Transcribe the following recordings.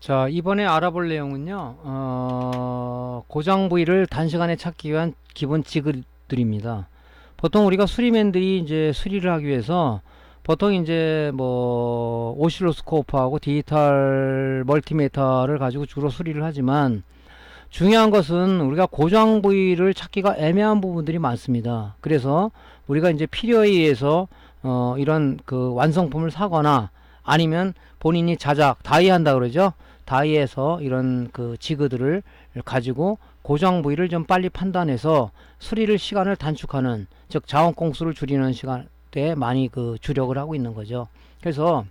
자, 이번에 알아볼 내용은요, 고장 부위를 단시간에 찾기 위한 기본 지그들입니다. 보통 우리가 수리맨들이 이제 수리를 하기 위해서 보통 이제 뭐 오실로스코프하고 디지털 멀티미터를 가지고 주로 수리를 하지만 중요한 것은 우리가 고장 부위를 찾기가 애매한 부분들이 많습니다. 그래서 우리가 이제 필요에 의해서 이런 그 완성품을 사거나 아니면 본인이 자작 다이한다 그러죠. 다이에서 이런 그 지그들을 가지고 고장 부위를 좀 빨리 판단해서 수리를 시간을 단축하는, 즉 자원 공수를 줄이는 시간대에 많이 그 주력을 하고 있는 거죠. 그래서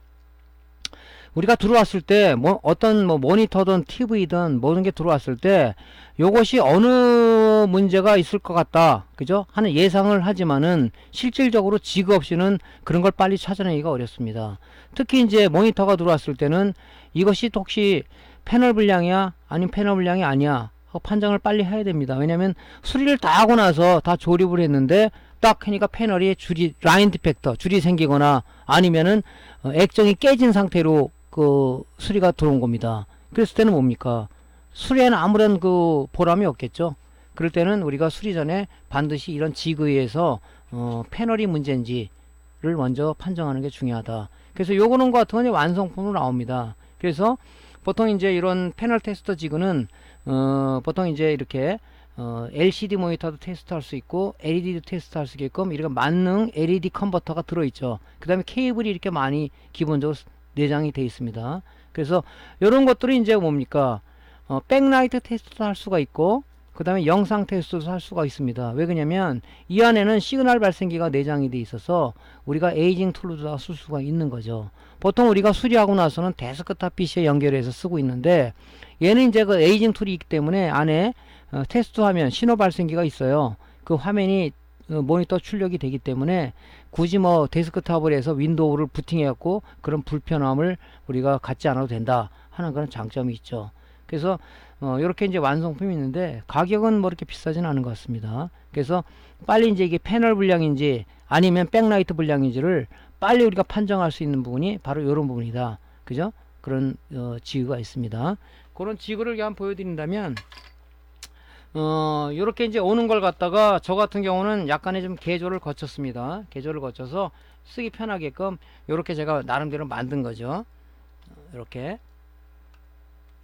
우리가 들어왔을 때 뭐 어떤 뭐 모니터든 TV든 모든 게 들어왔을 때 요것이 어느 문제가 있을 것 같다, 그죠? 하는 예상을 하지만은 실질적으로 지그 없이는 그런 걸 빨리 찾아내기가 어렵습니다. 특히 이제 모니터가 들어왔을 때는 이것이 혹시 패널 불량이야 아니면 패널 불량이 아니야 하고 판정을 빨리 해야 됩니다. 왜냐면 수리를 다 하고 나서 다 조립을 했는데 딱 하니까 패널이 줄이 라인 디펙터 줄이 생기거나 아니면은 액정이 깨진 상태로 그 수리가 들어온 겁니다. 그랬을 때는 뭡니까? 수리에는 아무런 그 보람이 없겠죠. 그럴 때는 우리가 수리 전에 반드시 이런 지그에서 패널이 문제인지를 먼저 판정하는 게 중요하다. 그래서 요거는 것 같은 건 완성품으로 나옵니다. 그래서 보통 이제 이런 패널 테스터 지그는 보통 이제 이렇게 LCD 모니터도 테스트할 수 있고 LED도 테스트할 수 있게끔 이렇게 만능 LED 컨버터가 들어있죠. 그 다음에 케이블이 이렇게 많이 기본적으로 내장이 되어 있습니다. 그래서 이런 것들이 이제 뭡니까? 백라이트 테스트도 할 수가 있고 그 다음에 영상 테스트도 할 수가 있습니다. 왜 그러냐면 이 안에는 시그널 발생기가 내장이 되어 있어서 우리가 에이징 툴로도 쓸 수가 있는 거죠. 보통 우리가 수리하고 나서는 데스크탑 PC에 연결해서 쓰고 있는데 얘는 이제 그 에이징 툴이 있기 때문에 안에 테스트 화면 신호 발생기가 있어요. 그 화면이 모니터 출력이 되기 때문에 굳이 뭐 데스크탑을 해서 윈도우를 부팅해 갖고 그런 불편함을 우리가 갖지 않아도 된다 하는 그런 장점이 있죠. 그래서 이렇게 이제 완성품이 있는데 가격은 뭐 이렇게 비싸진 않은 것 같습니다. 그래서 빨리 이제 이게 패널 불량인지 아니면 백라이트 불량인지를 빨리 우리가 판정할 수 있는 부분이 바로 이런 부분이다. 그죠? 그런 지그가 있습니다. 그런 지그를 한번 보여드린다면 요렇게 이제 오는 걸 갖다가 저 같은 경우는 약간의 좀 개조를 거쳤습니다. 개조를 거쳐서 쓰기 편하게끔 요렇게 제가 나름대로 만든 거죠. 이렇게.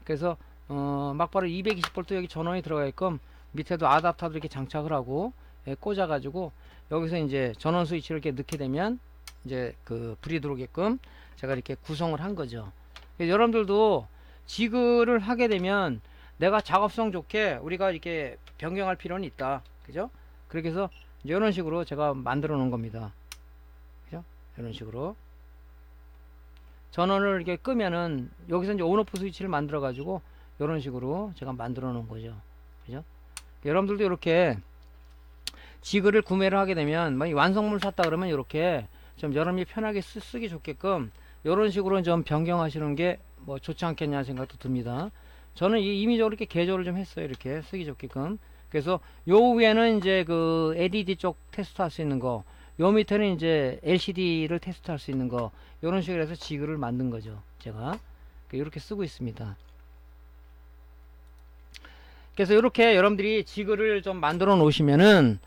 그래서 막바로 220V 여기 전원이 들어가게끔 밑에도 아답터도 이렇게 장착을 하고 꽂아 가지고 여기서 이제 전원 스위치를 이렇게 넣게 되면 이제 그 불이 들어오게끔 제가 이렇게 구성을 한 거죠. 여러분들도 지그를 하게 되면 내가 작업성 좋게 우리가 이렇게 변경할 필요는 있다. 그죠? 그렇게 해서 이제 이런 식으로 제가 만들어 놓은 겁니다. 그죠? 이런 식으로. 전원을 이렇게 끄면은 여기서 이제 온오프 스위치를 만들어 가지고 이런 식으로 제가 만들어 놓은 거죠. 그죠? 여러분들도 이렇게 지그를 구매를 하게 되면 뭐 완성물 샀다 그러면 이렇게 좀 여러분이 편하게 쓰기 좋게끔 이런 식으로 좀 변경하시는 게 뭐 좋지 않겠냐 생각도 듭니다. 저는 임의적으로 이렇게 개조를 좀 했어요. 이렇게 쓰기 좋게끔. 그래서 요 위에는 이제 그 LED 쪽 테스트 할 수 있는 거, 요 밑에는 이제 LCD를 테스트 할 수 있는 거, 요런 식으로 해서 지그를 만든 거죠. 제가 이렇게 쓰고 있습니다. 그래서 이렇게 여러분들이 지그를 좀 만들어 놓으시면은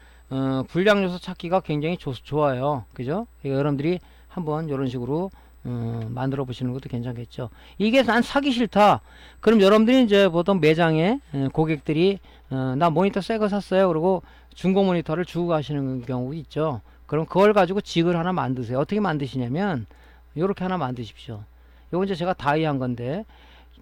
불량 요소 찾기가 굉장히 좋아요. 그죠? 여러분들이 한번 이런 식으로 만들어 보시는 것도 괜찮겠죠. 이게 난 사기 싫다. 그럼 여러분들이 이제 보통 매장에 고객들이 나 모니터 새 거 샀어요. 그리고 중고 모니터를 주고 가시는 경우 있죠. 그럼 그걸 가지고 지그를 하나 만드세요. 어떻게 만드시냐면 요렇게 하나 만드십시오. 요건 이제 제가 다이한 건데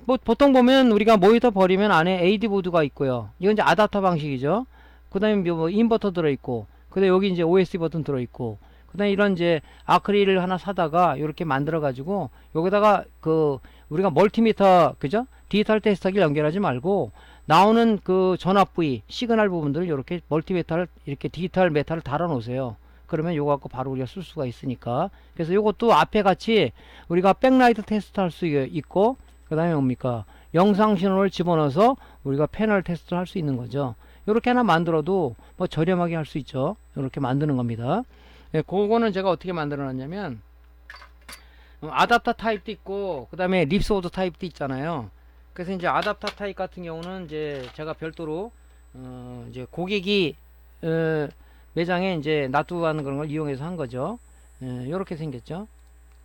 뭐 보통 보면 우리가 모니터 버리면 안에 AD 보드가 있고요. 이건 이제 아답터 방식이죠. 그 다음에 뭐 인버터 들어있고 그 다음에 여기 이제 OSD 버튼 들어있고 그 다음에 이런 이제 아크릴을 하나 사다가 이렇게 만들어 가지고 여기다가 그 우리가 멀티미터 그죠? 디지털 테스터기를 연결하지 말고 나오는 그 전압 부위 시그널 부분들을 이렇게 멀티미터를 이렇게 디지털 메타를 달아 놓으세요. 그러면 요거 갖고 바로 우리가 쓸 수가 있으니까. 그래서 요것도 앞에 같이 우리가 백라이트 테스트 할 수 있고 그 다음에 뭡니까 영상 신호를 집어넣어서 우리가 패널 테스트를 할 수 있는 거죠. 이렇게 하나 만들어도 뭐 저렴하게 할 수 있죠. 이렇게 만드는 겁니다. 예, 그거는 제가 어떻게 만들어 놨냐면 아답터 타입도 있고 그 다음에 립소드 타입도 있잖아요. 그래서 이제 아답터 타입 같은 경우는 이제 제가 별도로 이제 고객이 매장에 이제 놔두는 그런 걸 이용해서 한 거죠. 요렇게 생겼죠.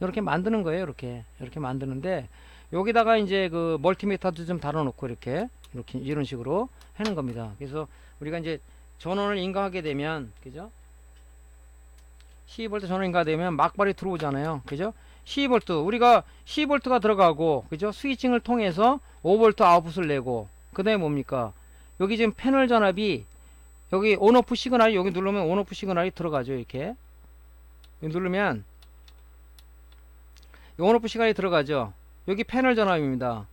요렇게 만드는 거예요. 이렇게 만드는데, 여기다가 이제 그 멀티미터도 좀 달아놓고 이렇게 이런 식으로 하는 겁니다. 그래서 우리가 이제 전원을 인가하게 되면, 그죠? 12V 전원 인가되면 막발이 들어오잖아요. 그죠? 12V, 우리가 12V가 들어가고, 그죠? 스위칭을 통해서 5V 아웃풋을 내고, 그 다음에 뭡니까? 여기 지금 패널 전압이, 여기 온오프 시그널이, 여기 누르면 온오프 시그널이 들어가죠. 이렇게 여기 누르면 온오프 시그널이 들어가죠. 여기 패널 전압입니다.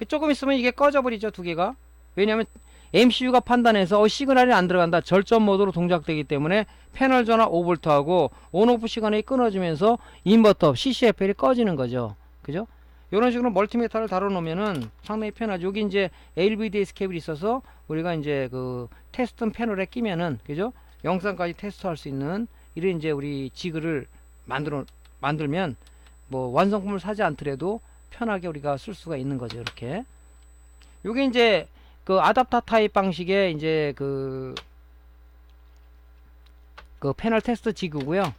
조금 있으면 이게 꺼져 버리죠. 두 개가. 왜냐하면 MCU가 판단해서 시그널이 안 들어간다, 절전 모드로 동작되기 때문에 패널 전압 5V하고 온오프 시그널이 끊어지면서 인버터 CCFL이 꺼지는 거죠. 그죠? 이런 식으로 멀티미터를 다뤄 놓으면은 상당히 편하죠. 여기 이제 LVDS 케이블이 있어서 우리가 이제 그 테스트 패널에 끼면은, 그죠? 영상까지 테스트할 수 있는 이런 이제 우리 지그를 만들면 뭐 완성품을 사지 않더라도 편하게 우리가 쓸 수가 있는 거죠. 이렇게. 요게 이제 그 아답터 타입 방식의 이제 그 패널 테스트 지그고요.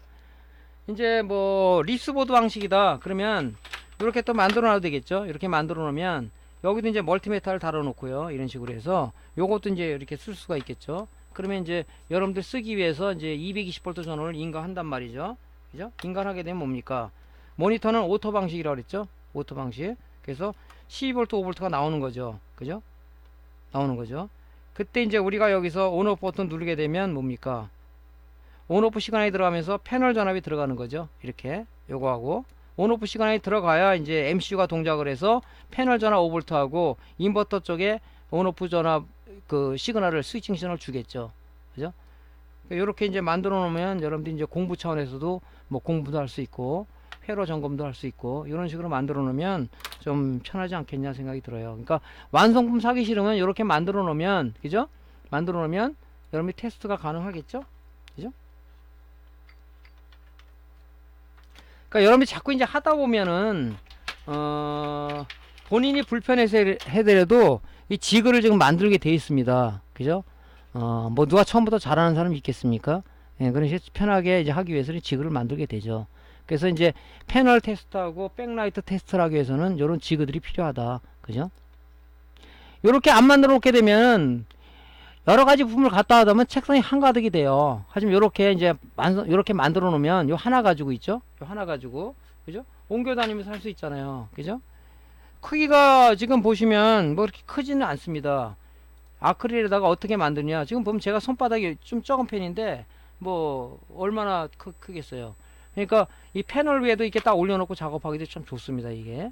이제 뭐 립스보드 방식이다 그러면 이렇게 또 만들어 놔도 되겠죠. 이렇게 만들어 놓으면 여기도 이제 멀티미터를 달아 놓고요. 이런 식으로 해서 요것도 이제 이렇게 쓸 수가 있겠죠. 그러면 이제 여러분들 쓰기 위해서 이제 220V 전원을 인가한단 말이죠. 그죠? 인가하게 되면 뭡니까? 모니터는 오토 방식이라고 그랬죠. 오토 방식. 그래서 12V, 5V가 나오는 거죠. 그죠? 나오는 거죠. 그때 이제 우리가 여기서 온오프 버튼 누르게 되면 뭡니까? 온오프 시그널이 들어가면서 패널 전압이 들어가는 거죠. 이렇게 요거하고 온오프 시그널이 들어가야 이제 MCU가 동작을 해서 패널 전압 5V하고 인버터 쪽에 온오프 전압 그 시그널을 스위칭 시그널을 주겠죠. 그죠? 요렇게 이제 만들어 놓으면 여러분들이 이제 공부 차원에서도 뭐 공부도 할 수 있고 회로 점검도 할 수 있고 이런 식으로 만들어 놓으면 좀 편하지 않겠냐 생각이 들어요. 그러니까 완성품 사기 싫으면 이렇게 만들어 놓으면, 그죠? 만들어 놓으면 여러분이 테스트가 가능하겠죠? 그죠? 그러니까 여러분이 자꾸 이제 하다 보면은 본인이 불편해서 해더라도 이 지그를 지금 만들게 돼 있습니다. 그죠? 뭐 누가 처음부터 잘하는 사람이 있겠습니까? 예, 그러니까 편하게 이제 하기 위해서는 지그를 만들게 되죠. 그래서 이제 패널 테스트하고 백라이트 테스트를 하기 위해서는 이런 지그들이 필요하다. 그죠? 이렇게 안 만들어 놓게 되면 여러 가지 부품을 갖다 하다 보면 책상이 한가득이 돼요. 하지만 이렇게 이제 이렇게 만들어 놓으면 요 하나 가지고 있죠? 요 하나 가지고, 그죠? 옮겨 다니면서 할 수 있잖아요. 그죠? 크기가 지금 보시면 뭐 이렇게 크지는 않습니다. 아크릴에다가 어떻게 만드냐? 지금 보면 제가 손바닥이 좀 적은 편인데 뭐 얼마나 크겠어요. 그러니까 이 패널 위에도 이렇게 딱 올려놓고 작업하기도 참 좋습니다. 이게.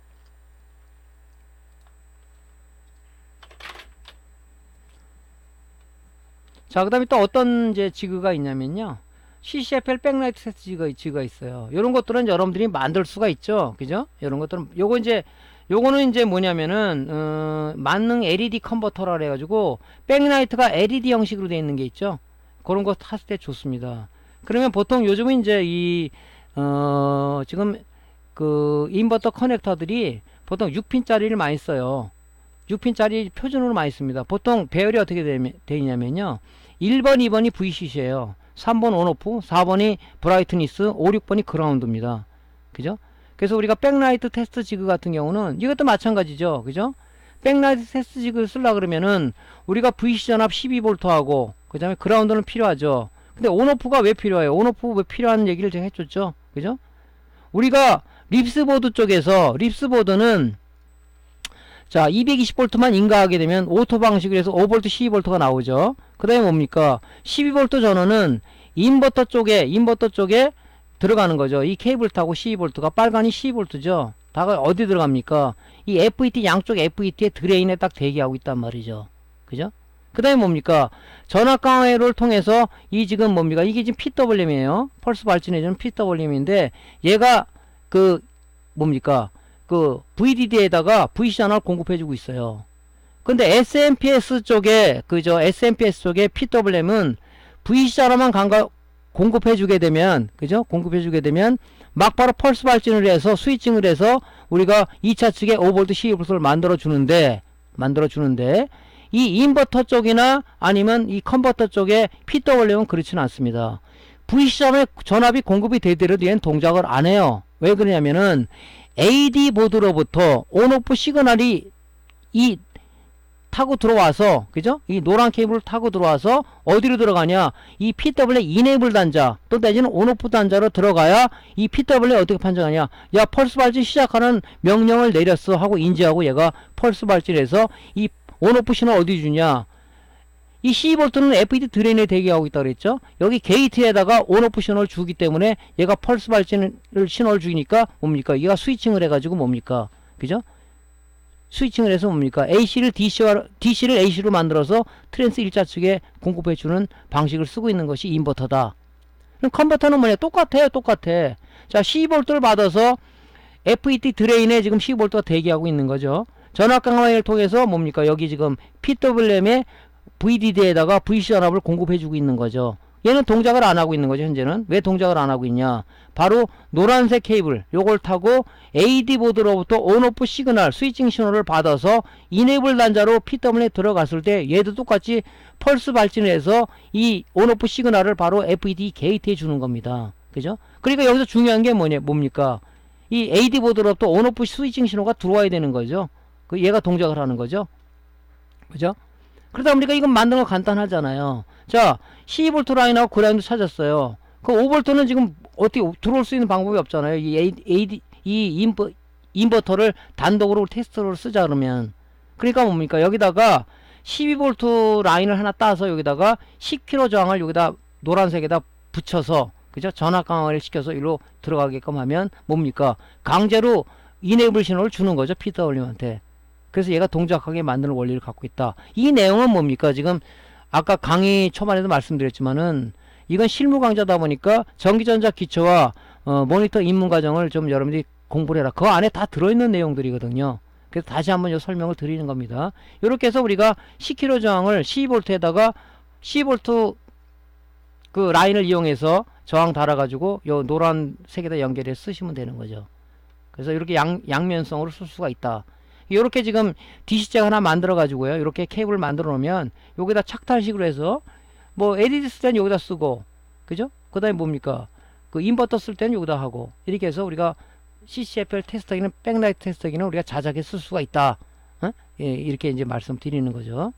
자, 그 다음에 또 어떤 이제 지그가 있냐면요. CCFL 백라이트 테스트 지그가 있어요. 이런 것들은 여러분들이 만들 수가 있죠. 그죠? 이런 것들은, 요거는 이제 뭐냐면은, 만능 LED 컨버터라 그래가지고, 백라이트가 LED 형식으로 되어 있는 게 있죠. 그런 거 탔을 때 좋습니다. 그러면 보통 요즘은 이제 지금 그 인버터 커넥터들이 보통 6핀짜리를 많이 써요. 6핀짜리 표준으로 많이 씁니다. 보통 배열이 어떻게 되어 있냐면요. 1번, 2번이 VCC예요. 3번 온오프, 4번이 브라이트니스, 5, 6번이 그라운드입니다. 그죠? 그래서 우리가 백라이트 테스트 지그 같은 경우는 이것도 마찬가지죠. 그죠? 백라이트 테스트 지그를 쓰려고 그러면은 우리가 VCC 전압 12V하고 그 다음에 그라운드는 필요하죠. 근데 온오프가 왜 필요해요? 온오프 왜 필요한 얘기를 제가 해줬죠. 그죠? 우리가 립스보드 쪽에서 립스보드는 자 220V만 인가하게 되면 오토 방식으로 해서 5V 12V가 나오죠. 그 다음에 뭡니까? 12V 전원은 인버터 쪽에 들어가는 거죠. 이 케이블 타고 12V가 빨간이 12V죠. 다가 어디 들어갑니까? 이 FET 양쪽 FET의 드레인에 딱 대기하고 있단 말이죠. 그죠? 그 다음에 뭡니까? 전압 강화를 통해서 이 지금 뭡니까? 이게 지금 PWM이에요. 펄스 발진해주는 PWM인데 얘가 그 뭡니까? 그 VDD에다가 VC 전압을 공급해주고 있어요. 근데 SMPS 쪽에 SMPS 쪽에 PWM은 VC 전압만 공급해주게 되면, 그죠? 공급해주게 되면 막바로 펄스 발진을 해서 스위칭을 해서 우리가 2차 측에 5V 12V를 만들어 주는데 이 인버터 쪽이나 아니면 이 컨버터 쪽에 PWM은 그렇지는 않습니다. V시점에 전압이 공급이 되더라도 얘는 동작을 안 해요. 왜 그러냐면은 AD 보드로부터 온오프 시그널이 이 타고 들어와서, 그죠? 이 노란 케이블을 타고 들어와서 어디로 들어가냐? 이 PWM 이네이블 단자 또 내지는 온오프 단자로 들어가야 이 PWM 어떻게 판정하냐? 야, 펄스 발진 시작하는 명령을 내렸어 하고 인지하고 얘가 펄스 발진해서 이 온오프 신호 어디 주냐? 이 12V는 FET 드레인에 대기하고 있다고 그랬죠? 여기 게이트에다가 온오프 신호를 주기 때문에 얘가 펄스 발진을 신호를 주니까 뭡니까? 얘가 스위칭을 해가지고 뭡니까? 그죠? 스위칭을 해서 뭡니까? DC를 AC로 만들어서 트랜스 1자 측에 공급해주는 방식을 쓰고 있는 것이 인버터다. 그럼 컨버터는 뭐냐? 똑같아요. 자, 12V를 받아서 FET 드레인에 지금 12V가 대기하고 있는 거죠. 전압 강화를 통해서 뭡니까? 여기 지금 PWM의 VDD에다가 VC 전압을 공급해주고 있는 거죠. 얘는 동작을 안 하고 있는 거죠. 현재는. 왜 동작을 안 하고 있냐? 바로 노란색 케이블 요걸 타고 AD 보드로부터 온오프 시그널 스위칭 신호를 받아서 이네이블 단자로 PWM에 들어갔을 때 얘도 똑같이 펄스 발진해서 이 온오프 시그널을 바로 FET 게이트에 주는 겁니다. 그죠? 그러니까 여기서 중요한 게 뭡니까? 이 AD 보드로부터 온오프 스위칭 신호가 들어와야 되는 거죠. 그 얘가 동작을 하는 거죠. 그죠? 그러다 보니까 이건 만드는 거 간단하잖아요. 자, 12V 라인하고 그라인드 찾았어요. 그 5V는 지금 어떻게 들어올 수 있는 방법이 없잖아요. 이 인버터를 단독으로 테스트로 쓰자 그러면. 그러니까 뭡니까? 여기다가 12V 라인을 하나 따서 여기다가 10kV 저항을 여기다 노란색에다 붙여서, 그죠? 전압 강화를 시켜서 일로 들어가게끔 하면 뭡니까? 강제로 이네이블 신호를 주는 거죠. PWM한테. 그래서 얘가 동작하게 만드는 원리를 갖고 있다. 이 내용은 뭡니까? 지금 아까 강의 초반에도 말씀드렸지만은 이건 실무 강좌다 보니까 전기전자 기초와 모니터 입문 과정을 좀 여러분들이 공부를 해라. 그 안에 다 들어있는 내용들이거든요. 그래서 다시 한번 요 설명을 드리는 겁니다. 이렇게 해서 우리가 10kV 저항을 12V에다가 12V 그 라인을 이용해서 저항 달아가지고 요 노란색에다 연결해서 쓰시면 되는 거죠. 그래서 이렇게 양면성으로 쓸 수가 있다. 이렇게 지금 DC잭 하나 만들어 가지고요. 이렇게 케이블을 만들어 놓으면 여기다 착탈식으로 해서 뭐 LED 쓸 때는 여기다 쓰고, 그죠? 그 다음에 뭡니까? 그 인버터 쓸 때는 여기다 하고, 이렇게 해서 우리가 CCFL 테스터기는 백라이트 테스터기는 우리가 자작해 쓸 수가 있다. 예, 이렇게 이제 말씀드리는 거죠.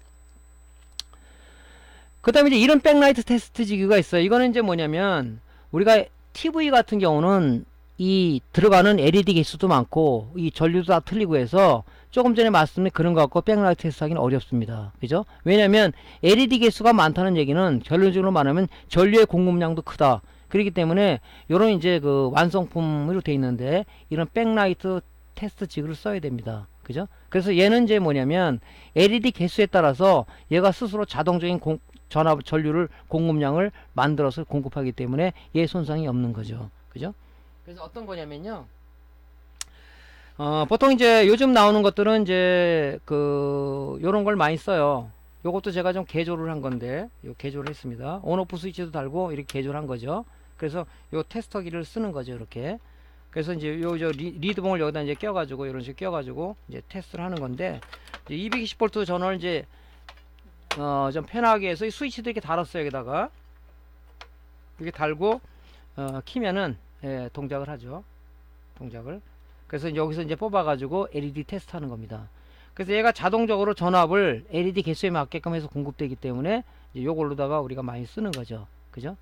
그 다음에 이제 이런 백라이트 테스트 지기가 있어요. 이거는 이제 뭐냐면 우리가 TV 같은 경우는 이 들어가는 LED 개수도 많고 이 전류도 다 틀리고 해서 조금 전에 말씀드린 그런 거 갖고 백라이트 테스트 하기는 어렵습니다. 그죠? 왜냐면 LED 개수가 많다는 얘기는 결론적으로 말하면 전류의 공급량도 크다. 그렇기 때문에 요런 이제 그 완성품으로 돼 있는데 이런 백라이트 테스트 지그를 써야 됩니다. 그죠? 그래서 얘는 이제 뭐냐면 LED 개수에 따라서 얘가 스스로 자동적인 전류를 공급량을 만들어서 공급하기 때문에 얘 손상이 없는 거죠. 그죠? 그래서 어떤 거냐면요. 보통 이제 요즘 나오는 것들은 이제 요런 걸 많이 써요. 요것도 제가 좀 개조를 한 건데, 요 개조를 했습니다. 온오프 스위치도 달고 이렇게 개조를 한 거죠. 그래서 요 테스터기를 쓰는 거죠, 이렇게. 그래서 이제 리드봉을 여기다 이제 껴가지고, 이런 식으로 껴가지고 이제 테스트를 하는 건데, 220V 전원을 이제, 좀 편하게 해서 이 스위치도 이렇게 달았어요, 여기다가. 이렇게 달고, 키면은, 예, 동작을 하죠. 동작을. 그래서 여기서 이제 뽑아가지고 LED 테스트 하는 겁니다. 그래서 얘가 자동적으로 전압을 LED 개수에 맞게끔 해서 공급되기 때문에 이제 요걸로다가 우리가 많이 쓰는 거죠. 그죠?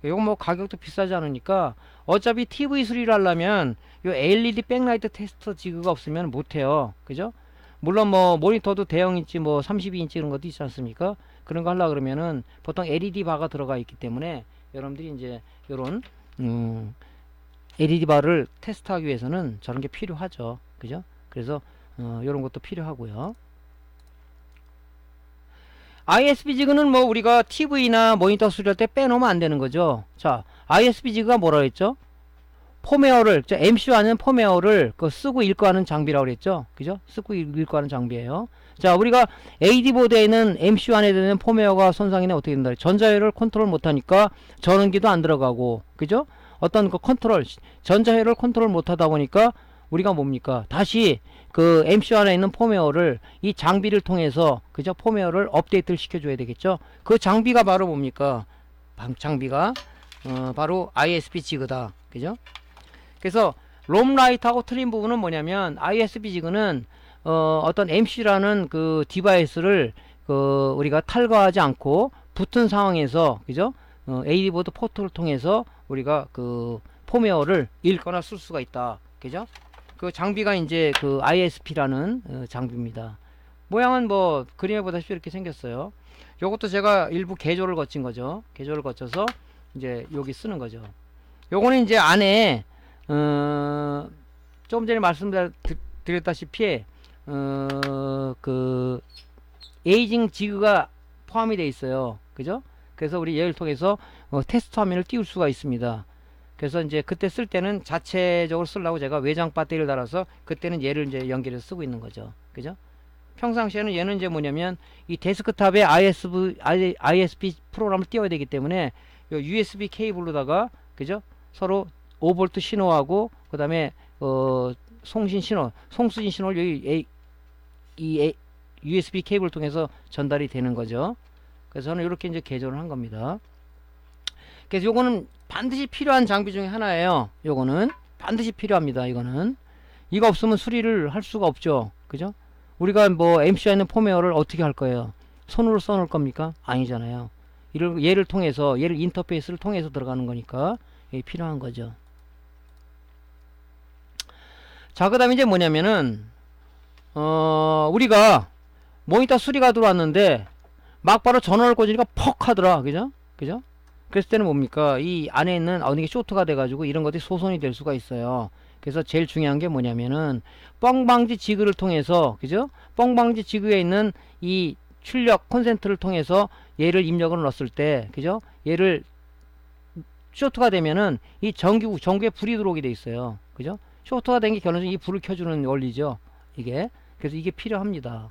요거 뭐 가격도 비싸지 않으니까 어차피 TV 수리를 하려면 요 LED 백라이트 테스트 지그가 없으면 못해요. 그죠? 물론 뭐 모니터도 대형인치 뭐 32인치 이런 것도 있지 않습니까? 그런 거 하려고 그러면은 보통 LED 바가 들어가 있기 때문에 여러분들이 이제 요런 LED 바를 테스트하기 위해서는 저런 게 필요하죠. 그죠? 그래서 요런 것도 필요하고요. ISP 지그는 뭐 우리가 TV나 모니터 수리할 때 빼놓으면 안 되는 거죠. 자, ISP 지그가 뭐라 그랬죠? 폼웨어를, MCU 아니면 폼웨어를 쓰고 읽고 하는 장비라고 그랬죠. 그죠? 쓰고 읽고 하는 장비예요. 자, 우리가 AD 보드에 있는 MCU 안에 드는 폼웨어가 손상이나 어떻게 된다. 전자회를 컨트롤 못하니까 전원기도 안 들어가고, 그죠? 어떤 그 컨트롤, 전자회를 컨트롤 못하다 보니까 우리가 뭡니까? 다시 그 MC 안에 있는 펌웨어를 이 장비를 통해서 그죠? 펌웨어를 업데이트를 시켜줘야 되겠죠? 그 장비가 바로 뭡니까? 장비가 바로 ISP 지그다. 그죠? 그래서 롬라이트하고 틀린 부분은 뭐냐면 ISP 지그는 어떤 MC라는 그 디바이스를 우리가 탈거하지 않고 붙은 상황에서 그죠? AD보드 포트를 통해서 우리가 그 펌웨어를 읽거나 쓸 수가 있다. 그죠? 그 장비가 이제 그 ISP라는 장비입니다. 모양은 뭐 그림에 보다시피 이렇게 생겼어요. 요것도 제가 일부 개조를 거친 거죠. 개조를 거쳐서 이제 여기 쓰는 거죠. 요거는 이제 안에 좀 전에 말씀드렸다시피 그 에이징 지그가 포함이 되어 있어요. 그죠? 그래서 우리 얘를 통해서 테스트 화면을 띄울 수가 있습니다. 그래서 이제 그때 쓸 때는 자체적으로 쓰려고 제가 외장 배터리를 달아서 그때는 얘를 이제 연결해서 쓰고 있는 거죠. 그죠? 평상시에는 얘는 이제 뭐냐면 이 데스크탑에 ISP 프로그램을 띄워야 되기 때문에 요 USB 케이블로다가 그죠? 서로 5V 신호하고 그 다음에 송수진 신호를 여기 USB 케이블을 통해서 전달이 되는 거죠. 그래서 저는 이렇게 이제 개조를 한 겁니다. 그래서 요거는 반드시 필요한 장비 중에 하나예요. 요거는 반드시 필요합니다. 이거 없으면 수리를 할 수가 없죠. 그죠? 우리가 뭐 MC에 있는 펌웨어를 어떻게 할 거예요? 손으로 써놓을 겁니까? 아니잖아요. 얘를 통해서, 얘를 인터페이스를 통해서 들어가는 거니까 이게 필요한 거죠. 자, 그 다음에 이제 뭐냐면은 우리가 모니터 수리가 들어왔는데 막바로 전원을 꽂으니까 퍽 하더라. 그죠? 그랬을 때는 뭡니까? 이 안에 있는 어느 게 쇼트가 돼가지고 이런 것들이 소손이 될 수가 있어요. 그래서 제일 중요한 게 뭐냐면은 뻥방지 지그를 통해서 그죠? 뻥방지 지그에 있는 이 출력 콘센트를 통해서 얘를 입력을 넣었을 때 그죠? 얘를 쇼트가 되면은 이 전구에 불이 들어오게 돼 있어요. 그죠? 쇼트가 된 게 결론적으로 이 불을 켜주는 원리죠. 이게. 그래서 이게 필요합니다.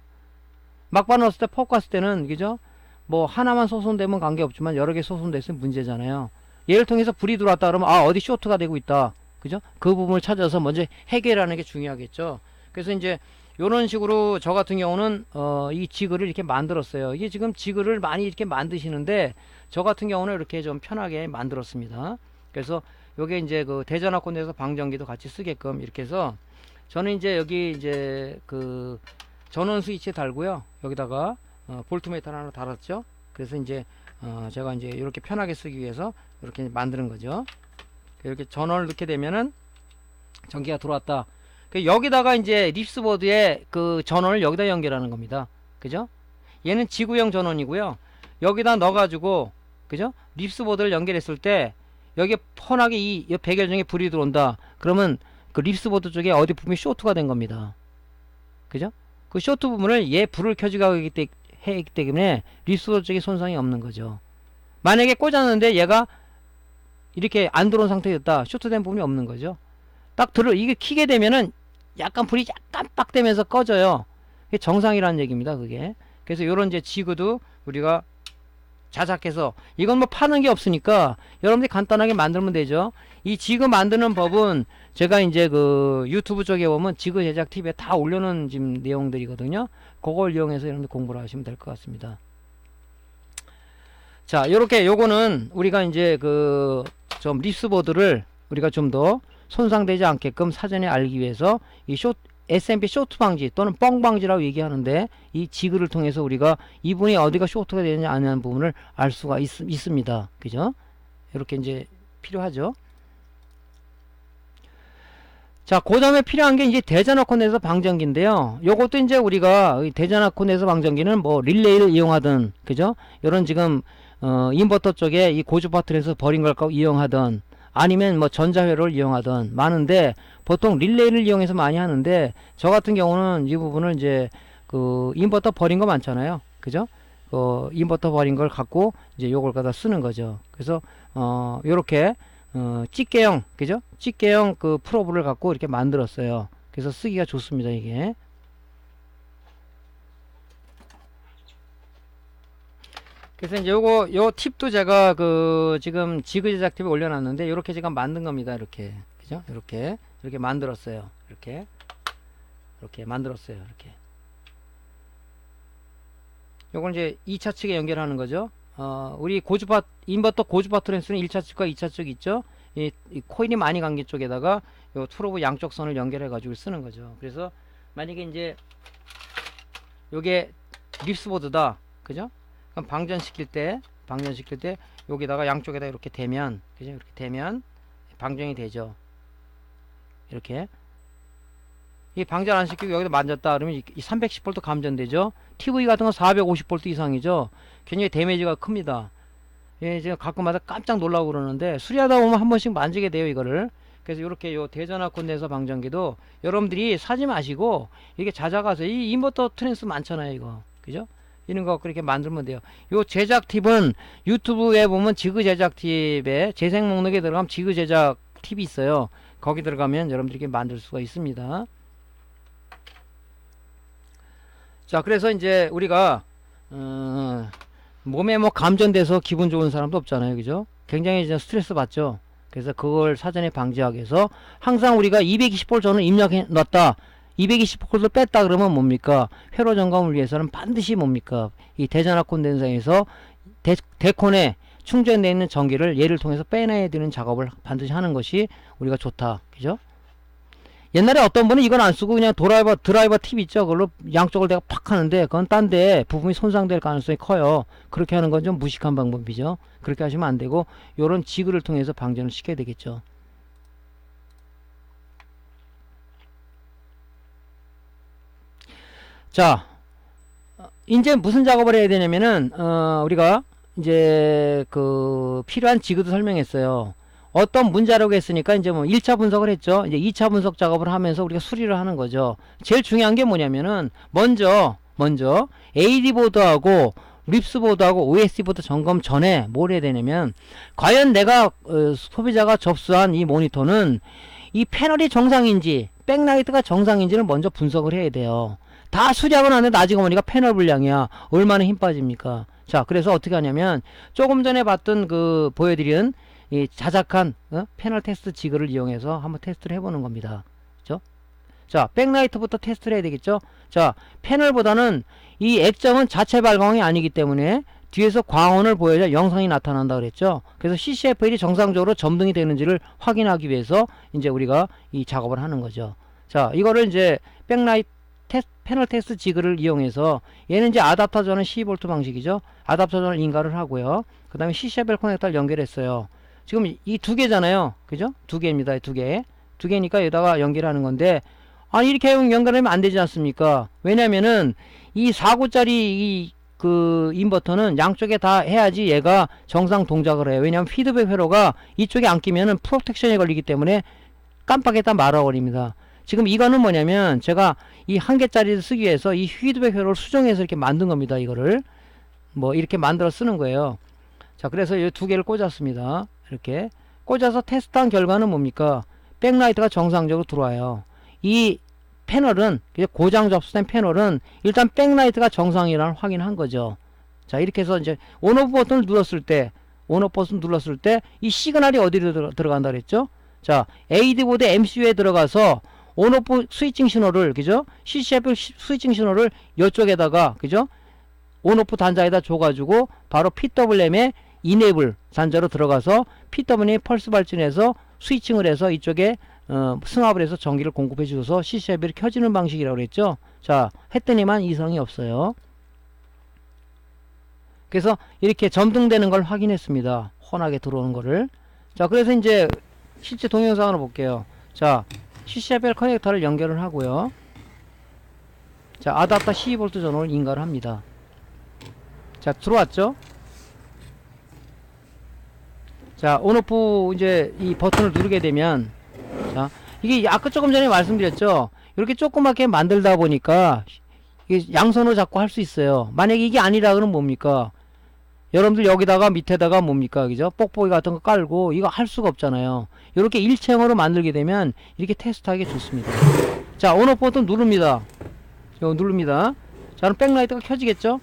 막바로 넣었을 때 퍽 갔을 때는 그죠? 뭐 하나만 소손되면 관계없지만 여러 개 소손됐으면 문제잖아요. 얘를 통해서 불이 들어왔다 그러면 어디 쇼트가 되고 있다. 그죠? 그 부분을 찾아서 먼저 해결하는 게 중요하겠죠. 그래서 이제 요런 식으로 저 같은 경우는 이 지그를 이렇게 만들었어요. 이게 지금 지그를 많이 이렇게 만드시는데 저 같은 경우는 이렇게 좀 편하게 만들었습니다. 그래서 요게 이제 그 대전화권 내에서 방전기도 같이 쓰게끔 이렇게 해서 저는 이제 여기 이제 그 전원 스위치 달고요. 여기다가 볼트미터 하나 달았죠. 그래서 이제 제가 이제 이렇게 편하게 쓰기 위해서 이렇게 만드는 거죠. 이렇게 전원을 넣게 되면은 전기가 들어왔다. 여기다가 이제 립스보드에 그 전원을 여기다 연결하는 겁니다. 그죠? 얘는 지구형 전원이고요. 여기다 넣어가지고 그죠? 립스보드를 연결했을 때 여기에 펀하게 이 백열 중에 불이 들어온다. 그러면 그 립스보드 쪽에 어디 부분이 쇼트가 된 겁니다. 그죠? 그 쇼트 부분을 얘 불을 켜주고 하기 때문에 립스보드 쪽에 손상이 없는 거죠. 만약에 꽂았는데 얘가 이렇게 안 들어온 상태였다. 쇼트된 부분이 없는 거죠. 이게 키게 되면은 약간 불이 약간 빡대면서 꺼져요. 그게 정상이라는 얘기입니다. 그게. 그래서 요런 이제 지그도 우리가 자작해서 이건 뭐 파는 게 없으니까 여러분들이 간단하게 만들면 되죠. 이 지그 만드는 법은 제가 이제 그 유튜브 쪽에 보면 지그 제작 팁에 다 올려놓은 지금 내용들이거든요. 그걸 이용해서 여러분들 공부를 하시면 될 것 같습니다. 자, 요렇게 요거는 우리가 이제 그 좀 립스보드를 우리가 좀 더 손상되지 않게끔 사전에 알기 위해서 이 SMP 쇼트 방지 또는 뻥 방지라고 얘기하는데 이 지그를 통해서 우리가 이분이 어디가 쇼트가 되느냐 안 하는 부분을 알 수가 있습니다. 그죠? 이렇게 이제 필요하죠. 자, 그 다음에 필요한 게 이제 대전화권 내에서 방전기인데요. 요것도 이제 우리가 대전화권 내에서 방전기는 뭐 릴레이를 이용하든, 그죠? 요런 지금, 인버터 쪽에 이 고주 파트에서 버린 걸 이용하든, 아니면 뭐 전자회로를 이용하든 많은데, 보통 릴레이를 이용해서 많이 하는데, 저 같은 경우는 이 부분을 이제, 그, 인버터 버린 거 많잖아요. 그죠? 인버터 버린 걸 갖고, 이제 요걸 갖다 쓰는 거죠. 그래서, 요렇게, 집게형, 그죠? 집게형 그 프로브를 갖고 이렇게 만들었어요. 그래서 쓰기가 좋습니다, 이게. 그래서 이제 요 팁도 제가 그 지금 지그 제작 팁에 올려놨는데, 요렇게 제가 만든 겁니다, 이렇게. 그죠? 이렇게 만들었어요. 이렇게 만들었어요. 이렇게. 요건 이제 2차 측에 연결하는 거죠. 우리 인버터 고주파 트랜스는 1차 측과 2차 측 있죠. 이 코일이 많이 간 게 쪽에다가 요 트로브 양쪽 선을 연결해 가지고 쓰는 거죠. 그래서 만약에 이제 요게 립스보드다. 그죠? 그럼 방전시킬 때 여기다가 양쪽에다 이렇게 대면, 그죠? 이렇게 대면 방전이 되죠. 이렇게. 이 방전 안 시키고 여기다 만졌다 그러면 이 310V 감전되죠. TV 같은 건 450V 이상이죠. 굉장히 데미지가 큽니다. 예, 제가 가끔마다 깜짝 놀라고 그러는데 수리하다 보면 한 번씩 만지게 돼요, 이거를. 그래서 이렇게 요 대전압 콘덴서 방전기도 여러분들이 사지 마시고 이게 찾아가서 이 인버터 트랜스 많잖아요, 이거. 그죠? 이런 거 그렇게 만들면 돼요. 요 제작 팁은 유튜브에 보면 지그 제작 팁에 재생 목록에 들어가면 지그 제작 팁이 있어요. 거기 들어가면 여러분들이 만들 수가 있습니다. 자, 그래서 이제 우리가 몸에 뭐 감전돼서 기분 좋은 사람도 없잖아요, 그죠? 굉장히 이제 스트레스 받죠. 그래서 그걸 사전에 방지하기 위해서 항상 우리가 220V 전을 입력해 놨다, 220V를 뺐다 그러면 뭡니까? 회로 점검을 위해서는 반드시 뭡니까? 이 대전압 콘덴서에서 대콘에 충전되어 있는 전기를 얘를 통해서 빼내야 되는 작업을 반드시 하는 것이 우리가 좋다, 그죠? 옛날에 어떤 분은 이건 안 쓰고 그냥 드라이버 팁 있죠. 그걸로 양쪽을 내가 팍 하는데 그건 딴 데 부품이 손상될 가능성이 커요. 그렇게 하는 건 좀 무식한 방법이죠. 그렇게 하시면 안 되고 요런 지그를 통해서 방전을 시켜야 되겠죠. 자, 이제 무슨 작업을 해야 되냐면은 우리가 이제 그 필요한 지그도 설명했어요. 어떤 문자라고 했으니까 이제 뭐 1차 분석을 했죠. 이제 2차 분석 작업을 하면서 우리가 수리를 하는 거죠. 제일 중요한 게 뭐냐면은 먼저 AD 보드하고 립스 보드하고 OSD 보드 점검 전에 뭘 해야 되냐면 과연 내가 소비자가 접수한 이 모니터는 이 패널이 정상인지 백라이트가 정상인지를 먼저 분석을 해야 돼요. 다 수리하고 나는데 나중에 보니까 패널 불량이야. 얼마나 힘 빠집니까? 자, 그래서 어떻게 하냐면 조금 전에 봤던 그 보여드린 이 자작한 패널 테스트 지그를 이용해서 한번 테스트를 해보는 겁니다. 그죠? 자, 백라이트부터 테스트를 해야 되겠죠? 자, 패널보다는 이 액정은 자체 발광이 아니기 때문에 뒤에서 광원을 보여야 영상이 나타난다 그랬죠? 그래서 CCFL이 정상적으로 점등이 되는지를 확인하기 위해서 이제 우리가 이 작업을 하는 거죠. 자, 이거를 이제 백라이트 패널 테스트 지그를 이용해서 얘는 이제 아답터 전원 12V 방식이죠. 아답터 전원 인가를 하고요. 그 다음에 CCFL 커넥터를 연결했어요. 지금 이 두 개잖아요. 그죠? 두 개입니다. 두 개. 두 개니까 여기다가 연결하는 건데, 아니, 이렇게 연결하면 안 되지 않습니까? 왜냐면은, 이 4구짜리 그 인버터는 양쪽에 다 해야지 얘가 정상 동작을 해요. 왜냐면 피드백 회로가 이쪽에 안 끼면은 프로텍션에 걸리기 때문에 깜빡했다 말아버립니다. 지금 이거는 뭐냐면, 제가 이 한 개짜리를 쓰기 위해서 이 피드백 회로를 수정해서 이렇게 만든 겁니다. 이거를. 뭐, 이렇게 만들어 쓰는 거예요. 자, 그래서 이 두 개를 꽂았습니다. 이렇게 꽂아서 테스트한 결과는 뭡니까? 백라이트가 정상적으로 들어와요. 이 패널은, 고장 접수된 패널은 일단 백라이트가 정상이라는 확인한 거죠. 자, 이렇게 해서 이제 온오프 버튼을 눌렀을 때 이 시그널이 어디로 들어간다 그랬죠? 자, AD 보드 MCU에 들어가서 온오프 스위칭 신호를, 그죠? CCFL 스위칭 신호를 이쪽에다가, 그죠? 온오프 단자에다 줘가지고 바로 PWM에 이네이블 단자로 들어가서 PWM 펄스 발진해서 스위칭을 해서 이쪽에 승합을 해서 전기를 공급해 주셔서 CCFL이 켜지는 방식이라고 그랬죠. 자, 했더니만 이상이 없어요. 그래서 이렇게 점등되는 걸 확인했습니다. 혼하게 들어오는 거를. 자, 그래서 이제 실제 동영상으로 볼게요. 자, CCFL 커넥터를 연결을 하고요. 자, 아답터 12V 전원을 인가를 합니다. 자, 들어왔죠? 자, 온오프 이제 이 버튼을 누르게 되면, 자, 이게 아까 조금 전에 말씀드렸죠? 이렇게 조그맣게 만들다 보니까 이게 양손으로 잡고 할 수 있어요. 만약에 이게 아니라 그러면 뭡니까? 여러분들 여기다가 밑에다가 뭡니까? 그죠? 뽁뽁이 같은 거 깔고 이거 할 수가 없잖아요. 이렇게 일체형으로 만들게 되면 이렇게 테스트하기 좋습니다. 자, 온오프 버튼 누릅니다. 이거 누릅니다. 자, 그럼 백라이트가 켜지겠죠?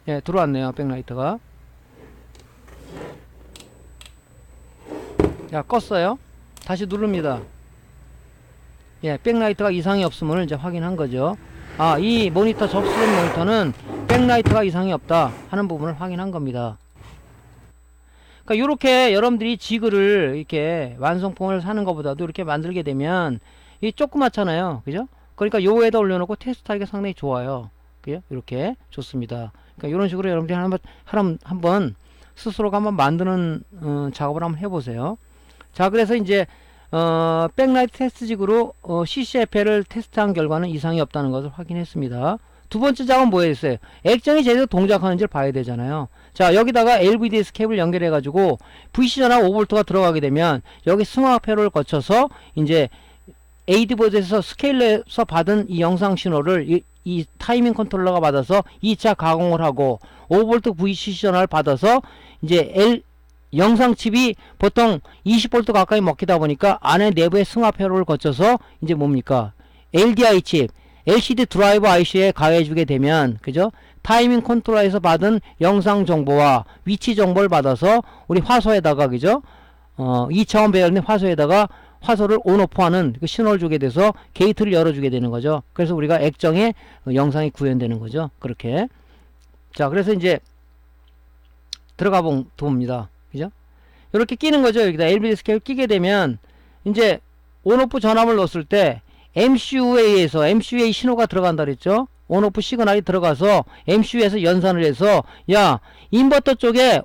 예, 들어왔네요. 백라이트가. 자, 껐어요. 다시 누릅니다. 예, 백라이트가 이상이 없음을 이제 확인한 거죠. 아, 이 모니터 접수된 모니터는 백라이트가 이상이 없다 하는 부분을 확인한 겁니다. 그러니까 이렇게 여러분들이 지그를 이렇게 완성품을 사는 것보다도 이렇게 만들게 되면 이 조그맣잖아요, 그죠? 그러니까 요에다 올려놓고 테스트하기가 상당히 좋아요. 그죠? 이렇게 좋습니다. 그러니까 이런 식으로 여러분들이 한번 스스로가 한번 만드는 작업을 한번 해보세요. 자, 그래서 이제 백라이트 테스트직으로 CCFL을 테스트한 결과는 이상이 없다는 것을 확인했습니다. 두 번째 작업은 뭐였어요? 액정이 제대로 동작하는지를 봐야 되잖아요. 자, 여기다가 LVDS 케이블 연결해 가지고 VC 전압 5V가 들어가게 되면 여기 승화 회로를 거쳐서 이제 AD보드에서 스케일러에서 받은 이 영상 신호를 이 타이밍 컨트롤러가 받아서 2차 가공을 하고 5V VCC 전압을 받아서 이제 영상 칩이 보통 20V 가까이 먹히다 보니까 안에 내부의 승합 회로를 거쳐서 이제 뭡니까? LDI 칩, LCD 드라이버 IC에 가해주게 되면, 그죠? 타이밍 컨트롤러에서 받은 영상 정보와 위치 정보를 받아서 우리 화소에다가, 그죠? 2차원 배열된 화소에다가 화소를 온오프하는 그 신호를 주게 돼서 게이트를 열어주게 되는 거죠. 그래서 우리가 액정에 영상이 구현되는 거죠. 그렇게. 자, 그래서 이제 들어가 봅니다. 그죠? 이렇게 끼는 거죠. 여기다 LVD 스케일 끼게 되면 이제 온오프 전압을 넣었을 때 MCU에서 MCU에 신호가 들어간다 그랬죠. 온오프 시그널이 들어가서 MCU에서 연산을 해서 야, 인버터 쪽에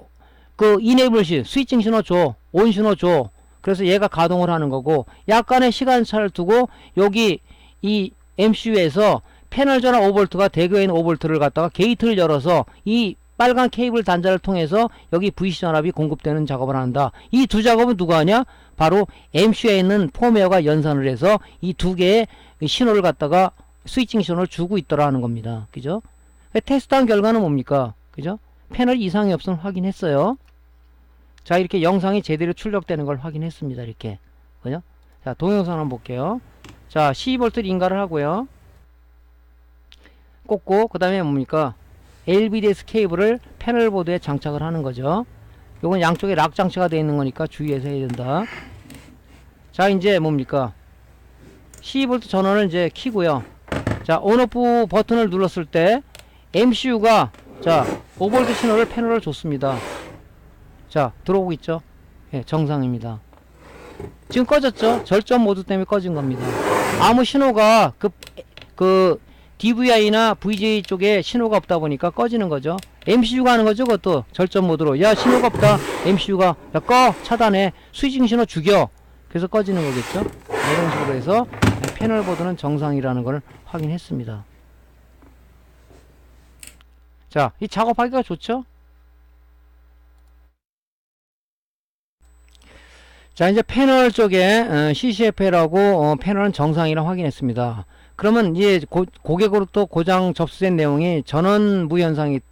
그 이네이블 스위칭 신호 줘, 온 신호 줘. 그래서 얘가 가동을 하는 거고, 약간의 시간차를 두고 여기 이 MCU에서 패널 전압 5V가 대교에 있는 5V를 갖다가 게이트를 열어서 이 빨간 케이블 단자를 통해서 여기 VC 전압이 공급되는 작업을 한다. 이 두 작업은 누가 하냐? 바로 MCU에 있는 폼웨어가 연산을 해서 이 두 개의 신호를 갖다가 스위칭 신호를 주고 있더라 하는 겁니다. 그죠? 테스트한 결과는 뭡니까? 그죠? 패널 이상이 없음을 확인했어요. 자, 이렇게 영상이 제대로 출력되는 걸 확인했습니다. 이렇게. 그죠? 자, 동영상 한번 볼게요. 자, 12V를 인가를 하고요. 꽂고, 그 다음에 뭡니까? LVDS 케이블을 패널 보드에 장착을 하는 거죠. 요건 양쪽에 락 장치가 되어 있는 거니까 주의해서 해야 된다. 자, 이제 뭡니까? 12V 전원을 이제 키고요. 자, 온오프 버튼을 눌렀을 때 MCU가 자, 5V 신호를 패널을 줬습니다. 자, 들어오고 있죠? 예, 정상입니다. 지금 꺼졌죠? 절전 모드 때문에 꺼진 겁니다. 아무 신호가 그 DVI나 VGA 쪽에 신호가 없다 보니까 꺼지는 거죠. MCU가 하는 거죠, 그것도. 절전 모드로. 야, 신호가 없다. MCU가, 야, 꺼! 차단해. 스위칭 신호 죽여. 그래서 꺼지는 거겠죠. 이런 식으로 해서 패널 보드는 정상이라는 걸 확인했습니다. 자, 이 작업하기가 좋죠? 자, 이제 패널 쪽에 CCFL하고 패널은 정상이라 확인했습니다. 그러면 이제 고객으로부터 고장 접수된 내용이 전원 무현상이라고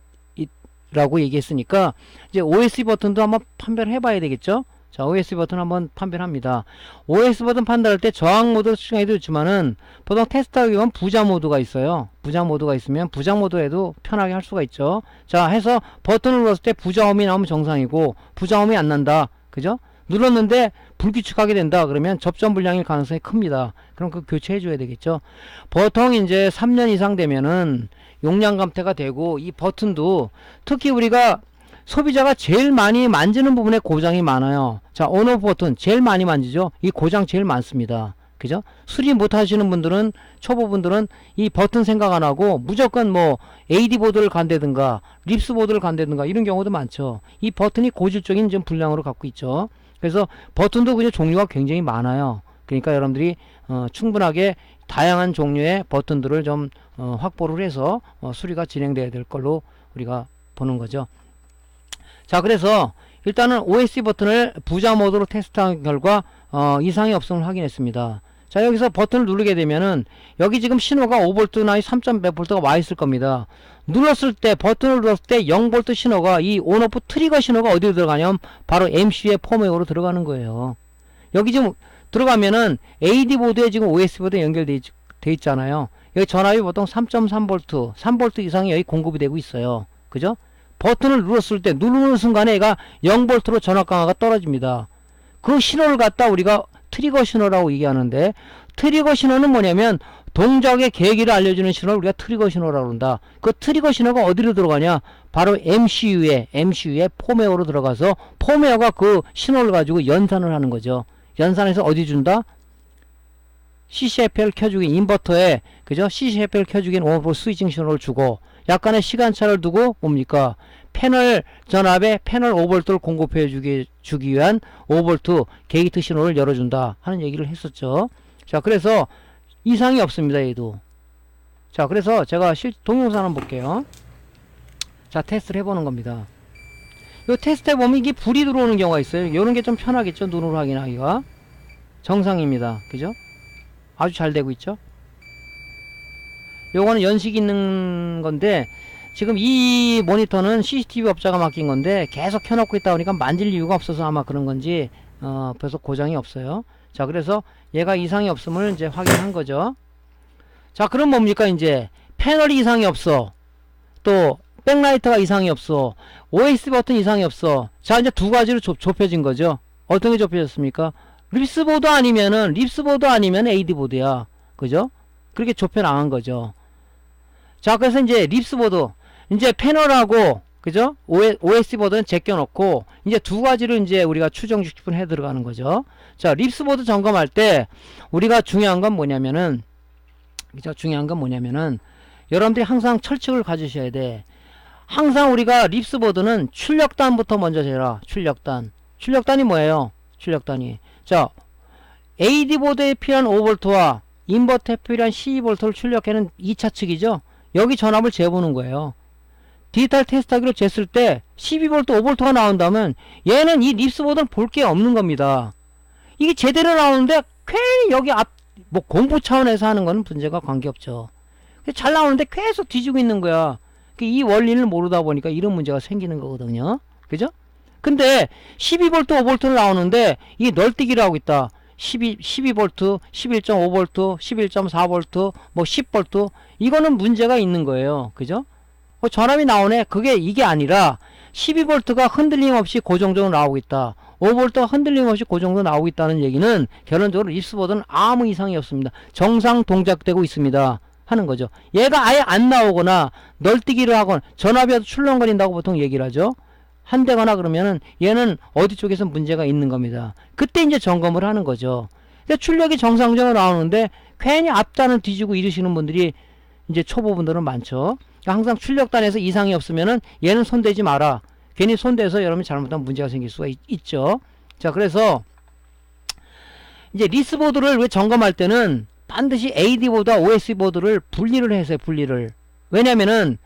얘기했으니까 이제 OS 버튼도 한번 판별해 봐야 되겠죠? 자, OS 버튼 한번 판별합니다. OS 버튼 판단할 때 저항 모드를 수정해도 좋지만은 보통 테스트하기 위한 부자 모드가 있어요. 부자 모드가 있으면 부자 모드에도 편하게 할 수가 있죠. 자, 해서 버튼을 눌렀을 때 부자음이 나오면 정상이고 부자음이 안 난다. 그죠? 눌렀는데 불규칙하게 된다 그러면 접점 불량일 가능성이 큽니다. 그럼 그 교체해 줘야 되겠죠. 보통 이제 3년 이상 되면은 용량 감퇴가 되고 이 버튼도 특히 우리가 소비자가 제일 많이 만지는 부분에 고장이 많아요. 자, 온오프 버튼 제일 많이 만지죠. 이 고장 제일 많습니다. 그죠? 수리 못 하시는 분들은, 초보분들은 이 버튼 생각 안 하고 무조건 뭐 AD 보드를 간다든가 립스 보드를 간다든가 이런 경우도 많죠. 이 버튼이 고질적인 좀 불량으로 갖고 있죠. 그래서 버튼도 그냥 종류가 굉장히 많아요. 그러니까 여러분들이 충분하게 다양한 종류의 버튼들을 좀 확보를 해서 수리가 진행돼야 될 걸로 우리가 보는 거죠. 자, 그래서 일단은 OS 버튼을 부자 모드로 테스트한 결과 이상이 없음을 확인했습니다. 자, 여기서 버튼을 누르게 되면은 여기 지금 신호가 5V나 3.몇 V가 와 있을 겁니다. 눌렀을 때, 버튼을 눌렀을 때 0V 신호가 이 온오프 트리거 신호가 어디로 들어가냐면 바로 MCU의 펌웨어로 들어가는 거예요. 여기 지금 들어가면은 AD 보드에 지금 OS 보드에 연결돼 있잖아요. 여기 전압이 보통 3.3V, 3V 이상이 여기 공급이 되고 있어요. 그죠? 버튼을 눌렀을 때 누르는 순간에 얘가 0V로 전압 강화가 떨어집니다. 그 신호를 갖다 우리가 트리거 신호라고 얘기하는데 트리거 신호는 뭐냐면 동작의 계기를 알려주는 신호를 우리가 트리거 신호라고 한다. 그 트리거 신호가 어디로 들어가냐? 바로 MCU에 폼웨어로 들어가서 폼웨어가 그 신호를 가지고 연산을 하는 거죠. 연산해서 어디 준다? CCF를 켜주기 인버터에 그죠? CCF를 켜주기엔 온오프 스위칭 신호를 주고 약간의 시간차를 두고 뭡니까? 패널 전압에 패널 5V를 공급해 주기 위한 5V 게이트 신호를 열어준다 하는 얘기를 했었죠. 자, 그래서 이상이 없습니다. 얘도. 자, 그래서 제가 동영상 한번 볼게요. 자, 테스트를 해보는 겁니다. 요 테스트 해보면 이게 불이 들어오는 경우가 있어요. 요런 게 좀 편하겠죠. 눈으로 확인하기가. 정상입니다. 그죠? 아주 잘 되고 있죠. 요거는 연식 있는 건데 지금 이 모니터는 CCTV 업자가 맡긴 건데 계속 켜놓고 있다 보니까 만질 이유가 없어서 아마 그런 건지 벌써 고장이 없어요. 자, 그래서 얘가 이상이 없음을 이제 확인한 거죠. 자, 그럼 뭡니까? 이제 패널이 이상이 없어. 또 백라이트가 이상이 없어. OS 버튼 이상이 없어. 자, 이제 두 가지로 좁혀진 거죠. 어떤 게 좁혀졌습니까? 립스보드 아니면 AD보드야. 그죠? 그렇게 좁혀 나간 거죠. 자, 그래서 이제 립스보드, 이제 패널하고, 그죠? OS 보드는 제껴놓고, 이제 두 가지로 이제 우리가 추정 60분 해 들어가는 거죠. 자, 립스보드 점검할 때, 우리가 중요한 건 뭐냐면은, 그죠? 중요한 건 뭐냐면은, 여러분들이 항상 철칙을 가지셔야 돼. 항상 우리가 립스보드는 출력단부터 먼저 재라. 출력단이 뭐예요? 출력단이. 자, AD보드에 필요한 5V와 인버터에 필요한 12V를 출력하는 2차 측이죠. 여기 전압을 재보는 거예요. 디지털 테스트하기로 쟀을 때 12V, 5V가 나온다면 얘는 이 립스보드는 볼 게 없는 겁니다. 이게 제대로 나오는데 괜히 여기 뭐 공부 차원에서 하는 건 문제가 관계없죠. 잘 나오는데 계속 뒤지고 있는 거야. 이 원리를 모르다 보니까 이런 문제가 생기는 거거든요. 그죠? 근데 12V, 5V를 나오는데 이 널뛰기를 하고 있다. 12V, 11.5V, 11.4V, 뭐 10V 이거는 문제가 있는 거예요. 그죠? 전압이 나오네. 이게 아니라 12V가 흔들림 없이 고정적으로 나오고 있다. 5V가 흔들림 없이 고정적으로 나오고 있다는 얘기는 결론적으로 립스보드는 아무 이상이 없습니다. 정상 동작되고 있습니다. 하는 거죠. 얘가 아예 안 나오거나 널뛰기를 하거나 전압이 출렁거린다고 보통 얘기를 하죠. 한대거나 그러면은 얘는 어디 쪽에서 문제가 있는 겁니다. 그때 이제 점검을 하는 거죠. 그러니까 출력이 정상적으로 나오는데 괜히 앞단을 뒤지고 이러시는 분들이 이제 초보분들은 많죠. 그러니까 항상 출력단에서 이상이 없으면은 얘는 손대지 마라. 괜히 손대서 여러분이 잘못하면 문제가 생길 수가 있죠. 자, 그래서 이제 립스보드를 왜 점검할 때는 반드시 AD보드와 OS보드를 분리를 해서 분리를. 왜냐면은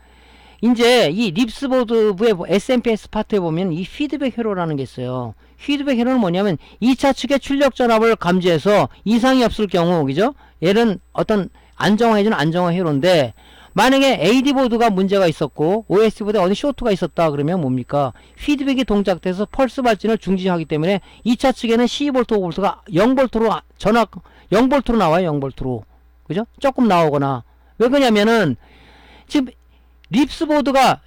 이제 이 립스보드의 SMPS 파트에 보면 이 피드백 회로라는 게 있어요. 피드백 회로는 뭐냐면 2차 측의 출력 전압을 감지해서 이상이 없을 경우, 그죠? 얘는 어떤 안정화해주는 안정화 회로인데, 만약에 AD보드가 문제가 있었고 OS보드에 어디 쇼트가 있었다 그러면 뭡니까? 피드백이 동작돼서 펄스 발진을 중지하기 때문에 2차 측에는 12V, 5V가 0V로 전압 0V로 나와요. 0V로. 그죠? 조금 나오거나. 왜 그러냐면은 지금 립스보드가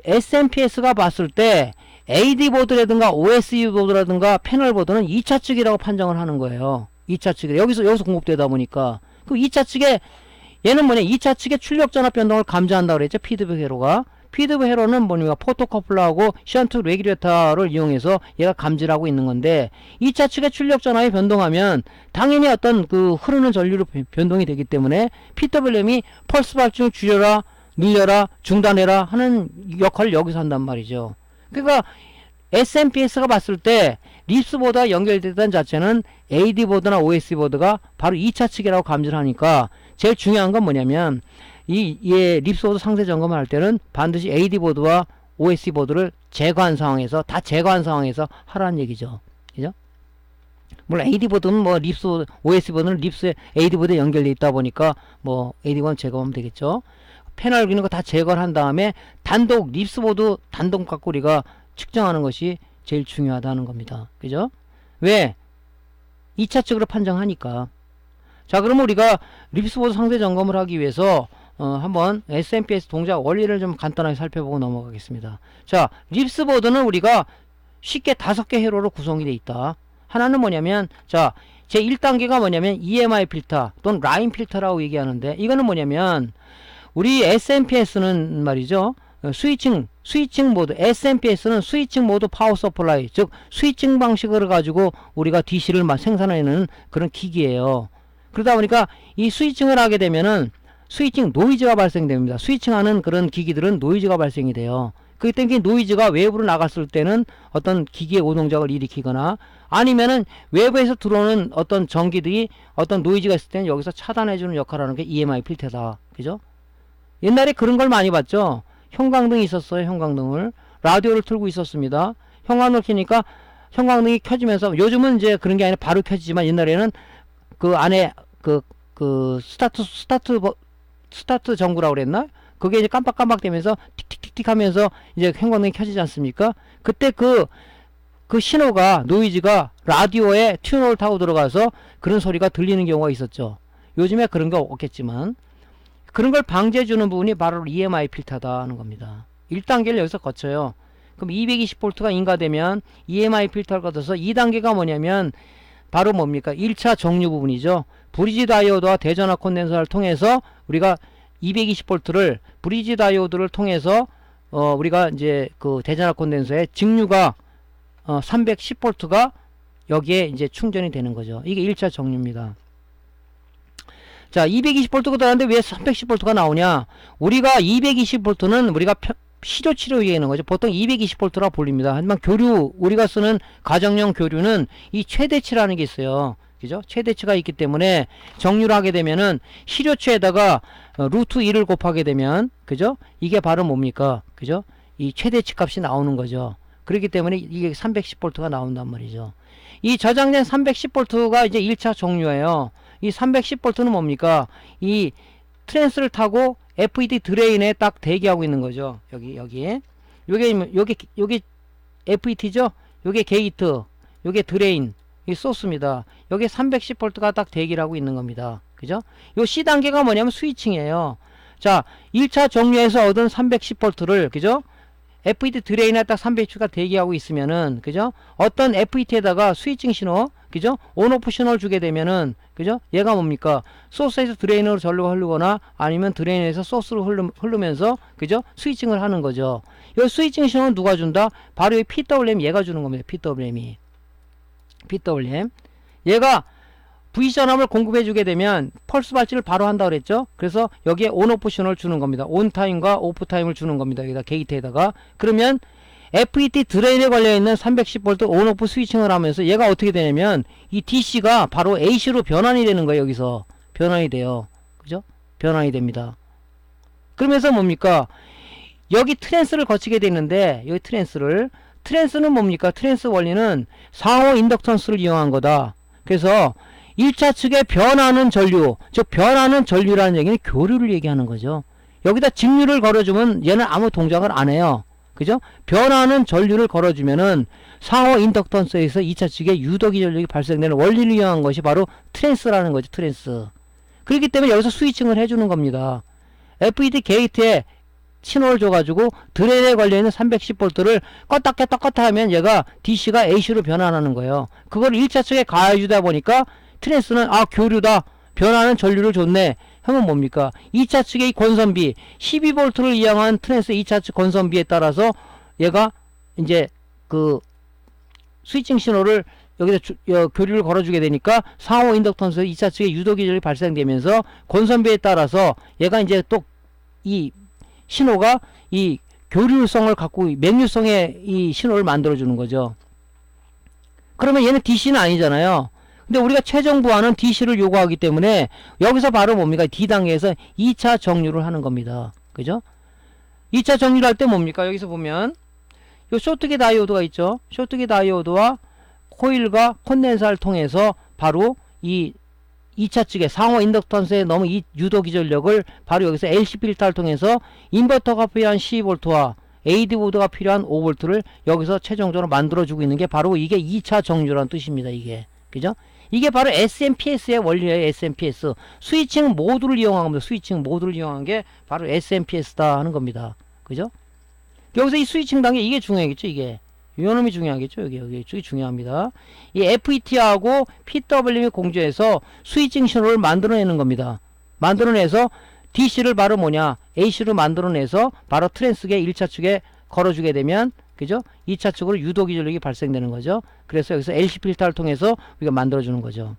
SMPS가 봤을 때 AD보드라든가 OS보드라든가 패널보드는 2차 측이라고 판정을 하는 거예요. 2차 측이 여기서 공급되다 보니까 그 2차 측에 얘는 뭐냐, 2차 측의 출력 전압 변동을 감지한다고 그랬죠. 피드백 회로가. 피드백 회로는 뭐냐, 포토커플러하고 션트 레귤레이터를 이용해서 얘가 감지를 하고 있는 건데, 2차 측의 출력 전압이 변동하면 당연히 어떤 그 흐르는 전류로 변동이 되기 때문에 피터블램이 펄스 발진을 줄여라, 늘려라, 중단해라 하는 역할을 여기서 한단 말이죠. 그러니까 SMPS가 봤을 때 립스보드와 연결됐다는 자체는 AD보드나 OS보드가 바로 2차 측이라고 감지를 하니까 제일 중요한 건 뭐냐면 립스보드 상세 점검을 할 때는 반드시 AD보드와 OS보드를 제거한 상황에서 다 제거한 상황에서 하라는 얘기죠. 그죠? 물론 AD보드는 뭐 OS보드는 립스에 AD보드에 연결되어 있다 보니까 뭐 AD보드는 제거하면 되겠죠. 패널 이런 거 다 제거를 한 다음에 단독 립스보드 단독 갖고 우리가 측정하는 것이 제일 중요하다는 겁니다. 그죠? 왜? 2차 측으로 판정하니까. 자, 그러면 우리가 립스보드 상세 점검을 하기 위해서 한번 SMPS 동작 원리를 좀 간단하게 살펴보고 넘어가겠습니다. 자, 립스보드는 우리가 쉽게 5개 회로로 구성이 되어 있다. 하나는 뭐냐면, 자, 제 1단계가 뭐냐면 EMI 필터 또는 라인 필터라고 얘기하는데, 이거는 뭐냐면 우리 SMPS는 말이죠, 스위칭 모드, SMPS는 스위칭 모드 파워 서플라이, 즉 스위칭 방식을 가지고 우리가 DC를 생산해내는 그런 기기예요. 그러다 보니까 이 스위칭을 하게 되면은 스위칭 노이즈가 발생됩니다. 스위칭하는 그런 기기들은 노이즈가 발생이 돼요. 그렇기 때문에 노이즈가 외부로 나갔을 때는 어떤 기기의 오동작을 일으키거나, 아니면은 외부에서 들어오는 어떤 전기들이 어떤 노이즈가 있을 때는 여기서 차단해주는 역할을 하는 게 EMI 필터다. 그죠? 옛날에 그런 걸 많이 봤죠. 형광등이 있었어요. 형광등을 라디오를 틀고 있었습니다. 형광등을 켜니까 형광등이 켜지면서, 요즘은 이제 그런 게 아니라 바로 켜지지만 옛날에는 그 안에 스타트 전구라고 그랬나? 그게 이제 깜빡깜빡 되면서 틱틱틱틱 하면서 이제 형광등이 켜지지 않습니까? 그때 그 신호가, 노이즈가 라디오에 튜너를 타고 들어가서 그런 소리가 들리는 경우가 있었죠. 요즘에 그런 거 없겠지만, 그런 걸 방지해주는 부분이 바로 EMI 필터다 하는 겁니다. 1단계를 여기서 거쳐요. 그럼 220V가 인가되면 EMI 필터를 거쳐서 2단계가 뭐냐면 바로 뭡니까? 1차 정류 부분이죠. 브리지 다이오드와 대전화 콘덴서를 통해서 우리가 220V를 브리지 다이오드를 통해서 우리가 이제 그 대전화 콘덴서에 직류가 310V가 여기에 이제 충전이 되는 거죠. 이게 1차 정류입니다. 자, 220V가 나왔는데 왜 310V가 나오냐? 우리가 220V는 우리가 시조치로 얘기하는 거죠. 보통 220V라 불립니다. 하지만 우리가 쓰는 가정용 교류는 이 최대치라는 게 있어요. 그죠? 최대치가 있기 때문에 정류를 하게 되면은 시조치에다가 루트 2를 곱하게 되면, 그죠? 이게 바로 뭡니까? 그죠? 이 최대치 값이 나오는 거죠. 그렇기 때문에 이게 310V가 나온단 말이죠. 이 저장된 310V가 이제 1차 정류예요. 이 310V는 뭡니까? 이 트랜스를 타고 FET 드레인에 딱 대기하고 있는 거죠. 여기에. 요게 FET죠? 요게 게이트, 요게 드레인, 이 소스입니다. 여기에 310V가 딱 대기를 하고 있는 겁니다. 그죠? 요 C단계가 뭐냐면 스위칭이에요. 자, 1차 정류에서 얻은 310V를, 그죠? FET 드레인에 딱 310V가 대기하고 있으면은, 그죠? 어떤 FET에다가 스위칭 신호, 그죠? 온오프 신호를 주게 되면은, 그죠? 얘가 뭡니까? 소스에서 드레인으로 전류가 흐르거나 아니면 드레인에서 소스로 흐르면서, 그죠? 스위칭을 하는 거죠. 이 스위칭 신호는 누가 준다? 바로 이 PWM 얘가 주는 겁니다. PWM. 얘가 V전압을 공급해 주게 되면 펄스 발치를 바로 한다 그랬죠. 그래서 여기에 온오프 신호를 주는 겁니다. 온타임과 오프타임을 주는 겁니다. 여기다 게이트에다가. 그러면 FET 드레인에 걸려있는 310V 온오프 스위칭을 하면서 얘가 어떻게 되냐면 이 DC가 바로 AC로 변환이 되는 거예요. 여기서 변환이 돼요. 그죠? 변환이 됩니다. 그러면서 뭡니까? 여기 트랜스를 거치게 되는데, 여기 트랜스는 뭡니까? 트랜스 원리는 상호 인덕턴스를 이용한 거다. 그래서 1차 측에 변하는 전류, 즉 변하는 전류라는 얘기는 교류를 얘기하는 거죠. 여기다 직류를 걸어주면 얘는 아무 동작을 안 해요. 그죠? 변하는 전류를 걸어주면은 상호 인덕턴스에서 2차 측에 유도기 전력이 발생되는 원리를 이용한 것이 바로 트랜스라는 거죠. 트랜스. 그렇기 때문에 여기서 스위칭을 해주는 겁니다. FET 게이트에 신호를 줘가지고 드레인에 걸려있는 310V를 껐다 하면 얘가 DC가 AC로 변환하는 거예요. 그걸 1차 측에 가해주다 보니까 트랜스는 교류다, 변하는 전류를 줬네 하면 뭡니까? 2차 측의 권선비 12V를 이용한 트랜스 2차 측 권선비에 따라서 얘가 이제 그 스위칭 신호를 여기다 교류를 걸어주게 되니까 상호 인덕턴스 2차 측에 유도 기전이 발생되면서 권선비에 따라서 얘가 이제 또 이 신호가 이 교류성을 갖고 맥류성의 이 신호를 만들어 주는 거죠. 그러면 얘는 DC는 아니잖아요. 근데 우리가 최종 부하는 DC를 요구하기 때문에 여기서 바로 뭡니까? D단계에서 2차 정류를 하는 겁니다. 그죠? 2차 정류를 할 때 뭡니까? 여기서 보면 요 쇼트기 다이오드가 있죠. 쇼트기 다이오드와 코일과 콘덴서를 통해서 바로 이 2차 측에 상호 인덕턴스에 너무 이 유도 기전력을 바로 여기서 LC 필터를 통해서 인버터가 필요한 12V와 AD 보드가 필요한 5V를 여기서 최종적으로 만들어주고 있는 게 바로 이게 2차 정류라는 뜻입니다. 이게. 그죠? 이게 바로 SMPS의 원리예요. SMPS. 스위칭 모듈을 이용한 겁니다. 스위칭 모듈을 이용한 게 바로 SMPS다 하는 겁니다. 그죠? 여기서 이 스위칭 단계 이게 중요하겠죠. 이게. 요 놈이 중요하겠죠. 여기 중요합니다. 이 FET하고 PWM이 공조해서 스위칭 신호를 만들어내는 겁니다. 만들어내서 DC를 바로 뭐냐, AC로 만들어내서 바로 트랜스계 1차 측에 걸어주게 되면, 그죠? 2차 측으로 유도기 전력이 발생되는 거죠. 그래서 여기서 LC 필터를 통해서 우리가 만들어주는 거죠.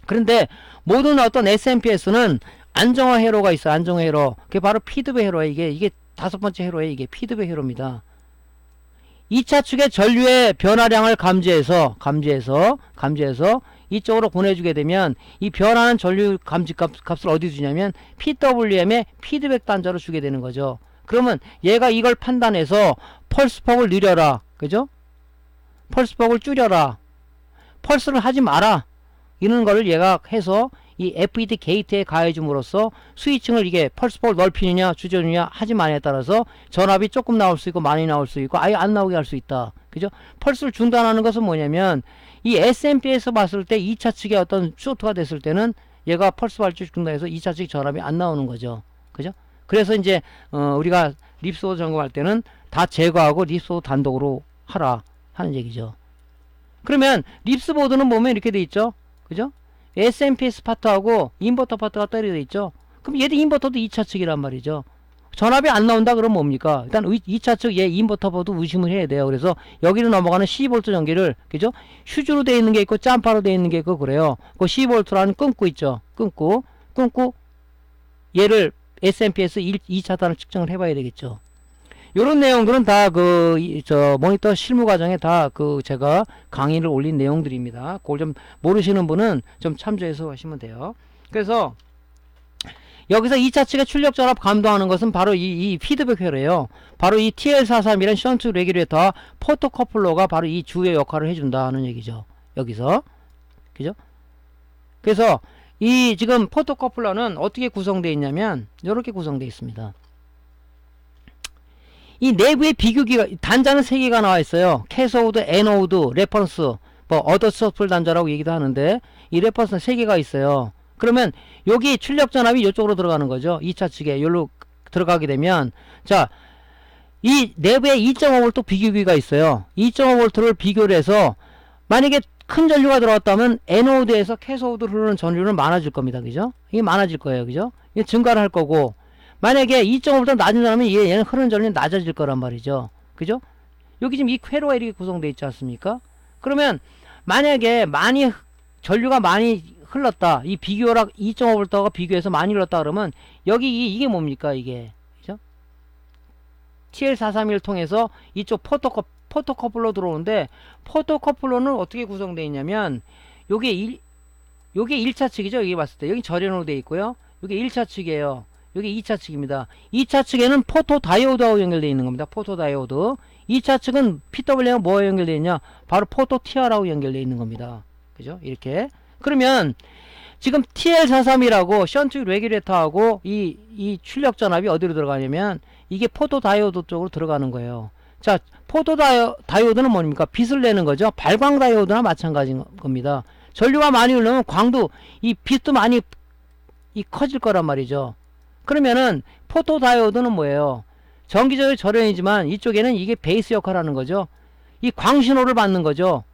그런데 모든 어떤 SMPS는 안정화 회로가 있어. 안정화 회로. 그게 바로 피드백 회로예요. 이게 다섯 번째 회로예요. 이게 피드백 회로입니다. 2차 측의 전류의 변화량을 감지해서 이쪽으로 보내주게 되면 이 변하는 전류 감지 값을 어디 주냐면 PWM의 피드백 단자로 주게 되는 거죠. 그러면 얘가 이걸 판단해서 펄스폭을 늘려라. 그죠? 펄스폭을 줄여라. 펄스를 하지 마라. 이런 거를 얘가 해서 이 FET 게이트에 가해줌으로써 스위칭을 이게 펄스폭을 넓히느냐 줄여주느냐 하지 마냐에 따라서 전압이 조금 나올 수 있고 많이 나올 수 있고 아예 안 나오게 할 수 있다. 그죠? 펄스를 중단하는 것은 뭐냐면 이 SMP에서 봤을 때 2차 측에 어떤 쇼트가 됐을 때는 얘가 펄스 발주 중단해서 2차 측 전압이 안 나오는 거죠. 그죠? 그래서 이제 우리가 립소드 점검할 때는 다 제거하고 립소드 단독으로 하라 하는 얘기죠. 그러면 립스보드는 보면 이렇게 돼 있죠. 그죠? SMPS 파트하고 인버터 파트가 떨어져 있죠. 그럼 얘도 인버터도 2차 측이란 말이죠. 전압이 안 나온다 그러면 뭡니까? 일단 2차 측 얘 인버터 보드 의심을 해야 돼요. 그래서 여기로 넘어가는 12V 전기를, 그죠? 휴즈로 되어 있는 게 있고 짬파로 되어 있는 게 있고 그래요. 그 12V라는 끊고 있죠. 끊고 얘를 SMPS 2차단을 측정을 해봐야 되겠죠. 요런 내용들은 다 모니터 실무 과정에 다 제가 강의를 올린 내용들입니다. 그걸 좀 모르시는 분은 좀 참조해서 하시면 돼요. 그래서 여기서 2차 측의 출력 전압 감도하는 것은 바로 이 피드백 회로예요. 바로 이 TL43이라는 션트 레귤레이터 포토커플러가 바로 이 주요 역할을 해준다 하는 얘기죠. 여기서. 그죠? 그래서 이 지금 포토커플러는 어떻게 구성되어 있냐면 이렇게 구성되어 있습니다. 이 내부에 비교기가 단자는 3개가 나와 있어요. 캐소드, 애노드, 레퍼런스, 어더 서플 단자라고 얘기도 하는데 이 레퍼런스는 3개가 있어요. 그러면 여기 출력 전압이 이쪽으로 들어가는 거죠. 2차 측에 여기로 들어가게 되면 자, 이 내부에 2.5V 비교기가 있어요. 2.5V를 비교를 해서 만약에 큰 전류가 들어왔다면 애노드에서 캐소드로 흐르는 전류는 많아질 겁니다. 그죠? 이게 많아질 거예요. 그죠? 이게 증가를 할 거고 만약에 2.5보다 낮은 사람은 얘는 흐르는 전류는 낮아질 거란 말이죠. 그죠? 여기 지금 이 회로가 이렇게 구성되어 있지 않습니까? 그러면 만약에 전류가 많이 흘렀다. 이 비교랑 2.5V가 비교해서 많이 흘렀다 그러면 여기 이게 뭡니까? 이게. 그죠? TL431을 통해서 이쪽 포토커플러 들어오는데 포토커플러는 어떻게 구성되어 있냐면 요게 1차 측이죠. 여기 봤을 때 여기 절연으로 되어 있고요. 요게 1차 측이에요. 여기 2차 측입니다. 2차 측에는 포토 다이오드하고 연결되어 있는 겁니다. 포토 다이오드. 2차 측은 PWM과 뭐와 연결되어 있냐? 바로 포토 TR하고 연결되어 있는 겁니다. 그죠? 이렇게. 그러면 지금 TL43이라고 션트 레귤레이터하고 이 출력 전압이 어디로 들어가냐면 이게 포토 다이오드 쪽으로 들어가는 거예요. 자, 포토 다이오드는 뭡니까? 빛을 내는 거죠. 발광 다이오드나 마찬가지인 겁니다. 전류가 많이 흐르면 광도 이 빛도 많이 커질 거란 말이죠. 그러면은 포토 다이오드는 뭐예요? 전기적으로 절연이지만 이쪽에는 이게 베이스 역할을 하는 거죠. 이 광신호를 받는 거죠.